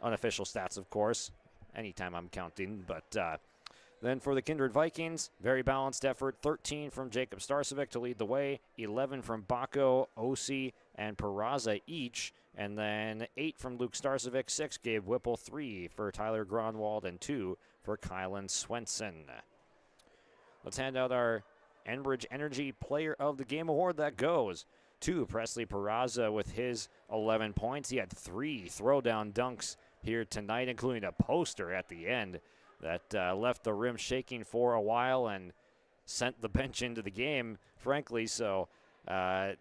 unofficial stats, of course, anytime I'm counting. But then for the Kindred Vikings, very balanced effort. 13 from Jacob Starcevic to lead the way, 11 from Baco, Osi, and Peraza each, and then 8 from Luke Starcevic, 6 Gabe Whipple, 3 for Tyler Gronwald, and 2 for Kylan Swenson. Let's hand out our Enbridge Energy Player of the Game award. That goes to Presley Peraza with his 11 points. He had 3 throwdown dunks here tonight, including a poster at the end that left the rim shaking for a while and sent the bench into the game, frankly. So Peraza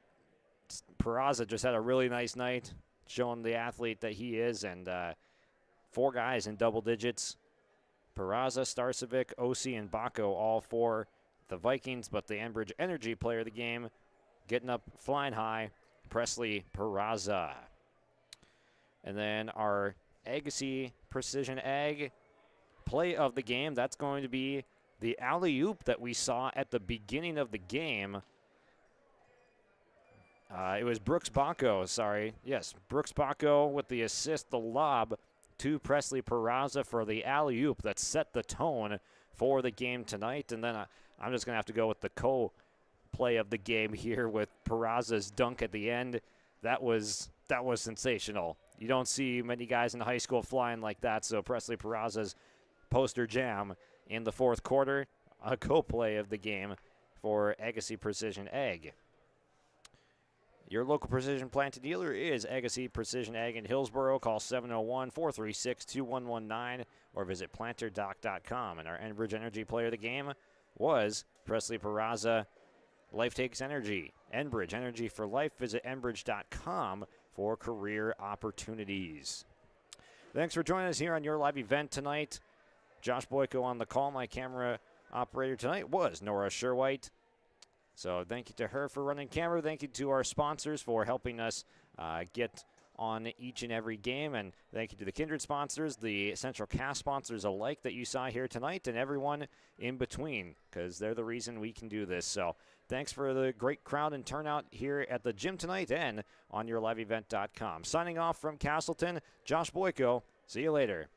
just had a really nice night, showing the athlete that he is, and 4 guys in double digits. Peraza, Starcevic, Osi, and Baco, all for the Vikings, but the Enbridge Energy Player of the Game, getting up flying high, Presley Peraza. And then our Agassi Precision Ag Play of the Game, that's going to be the alley-oop that we saw at the beginning of the game. It was Brooks Baco, sorry. Yes, Brooks Baco with the assist, the lob to Presley Peraza for the alley-oop that set the tone for the game tonight. And then I'm just going to have to go with the co-play of the game here with Peraza's dunk at the end. That was sensational. You don't see many guys in high school flying like that, so Presley Peraza's poster jam in the fourth quarter, a co-play of the game for Agassi Precision Ag. Your local precision planted dealer is Agassi Precision Ag in Hillsboro. Call 701-436-2119 or visit planterdoc.com. And our Enbridge Energy Player of the Game was Presley Peraza. Life takes energy. Enbridge Energy for Life. Visit enbridge.com for career opportunities. Thanks for joining us here on your live event tonight. Josh Boyko on the call. My camera operator tonight was Nora Sherwhite. So thank you to her for running camera. Thank you to our sponsors for helping us get on each and every game. And thank you to the Kindred sponsors, the Central Cass sponsors alike that you saw here tonight, and everyone in between, because they're the reason we can do this. So thanks for the great crowd and turnout here at the gym tonight and on yourliveevent.com. Signing off from Castleton, Josh Boyko. See you later.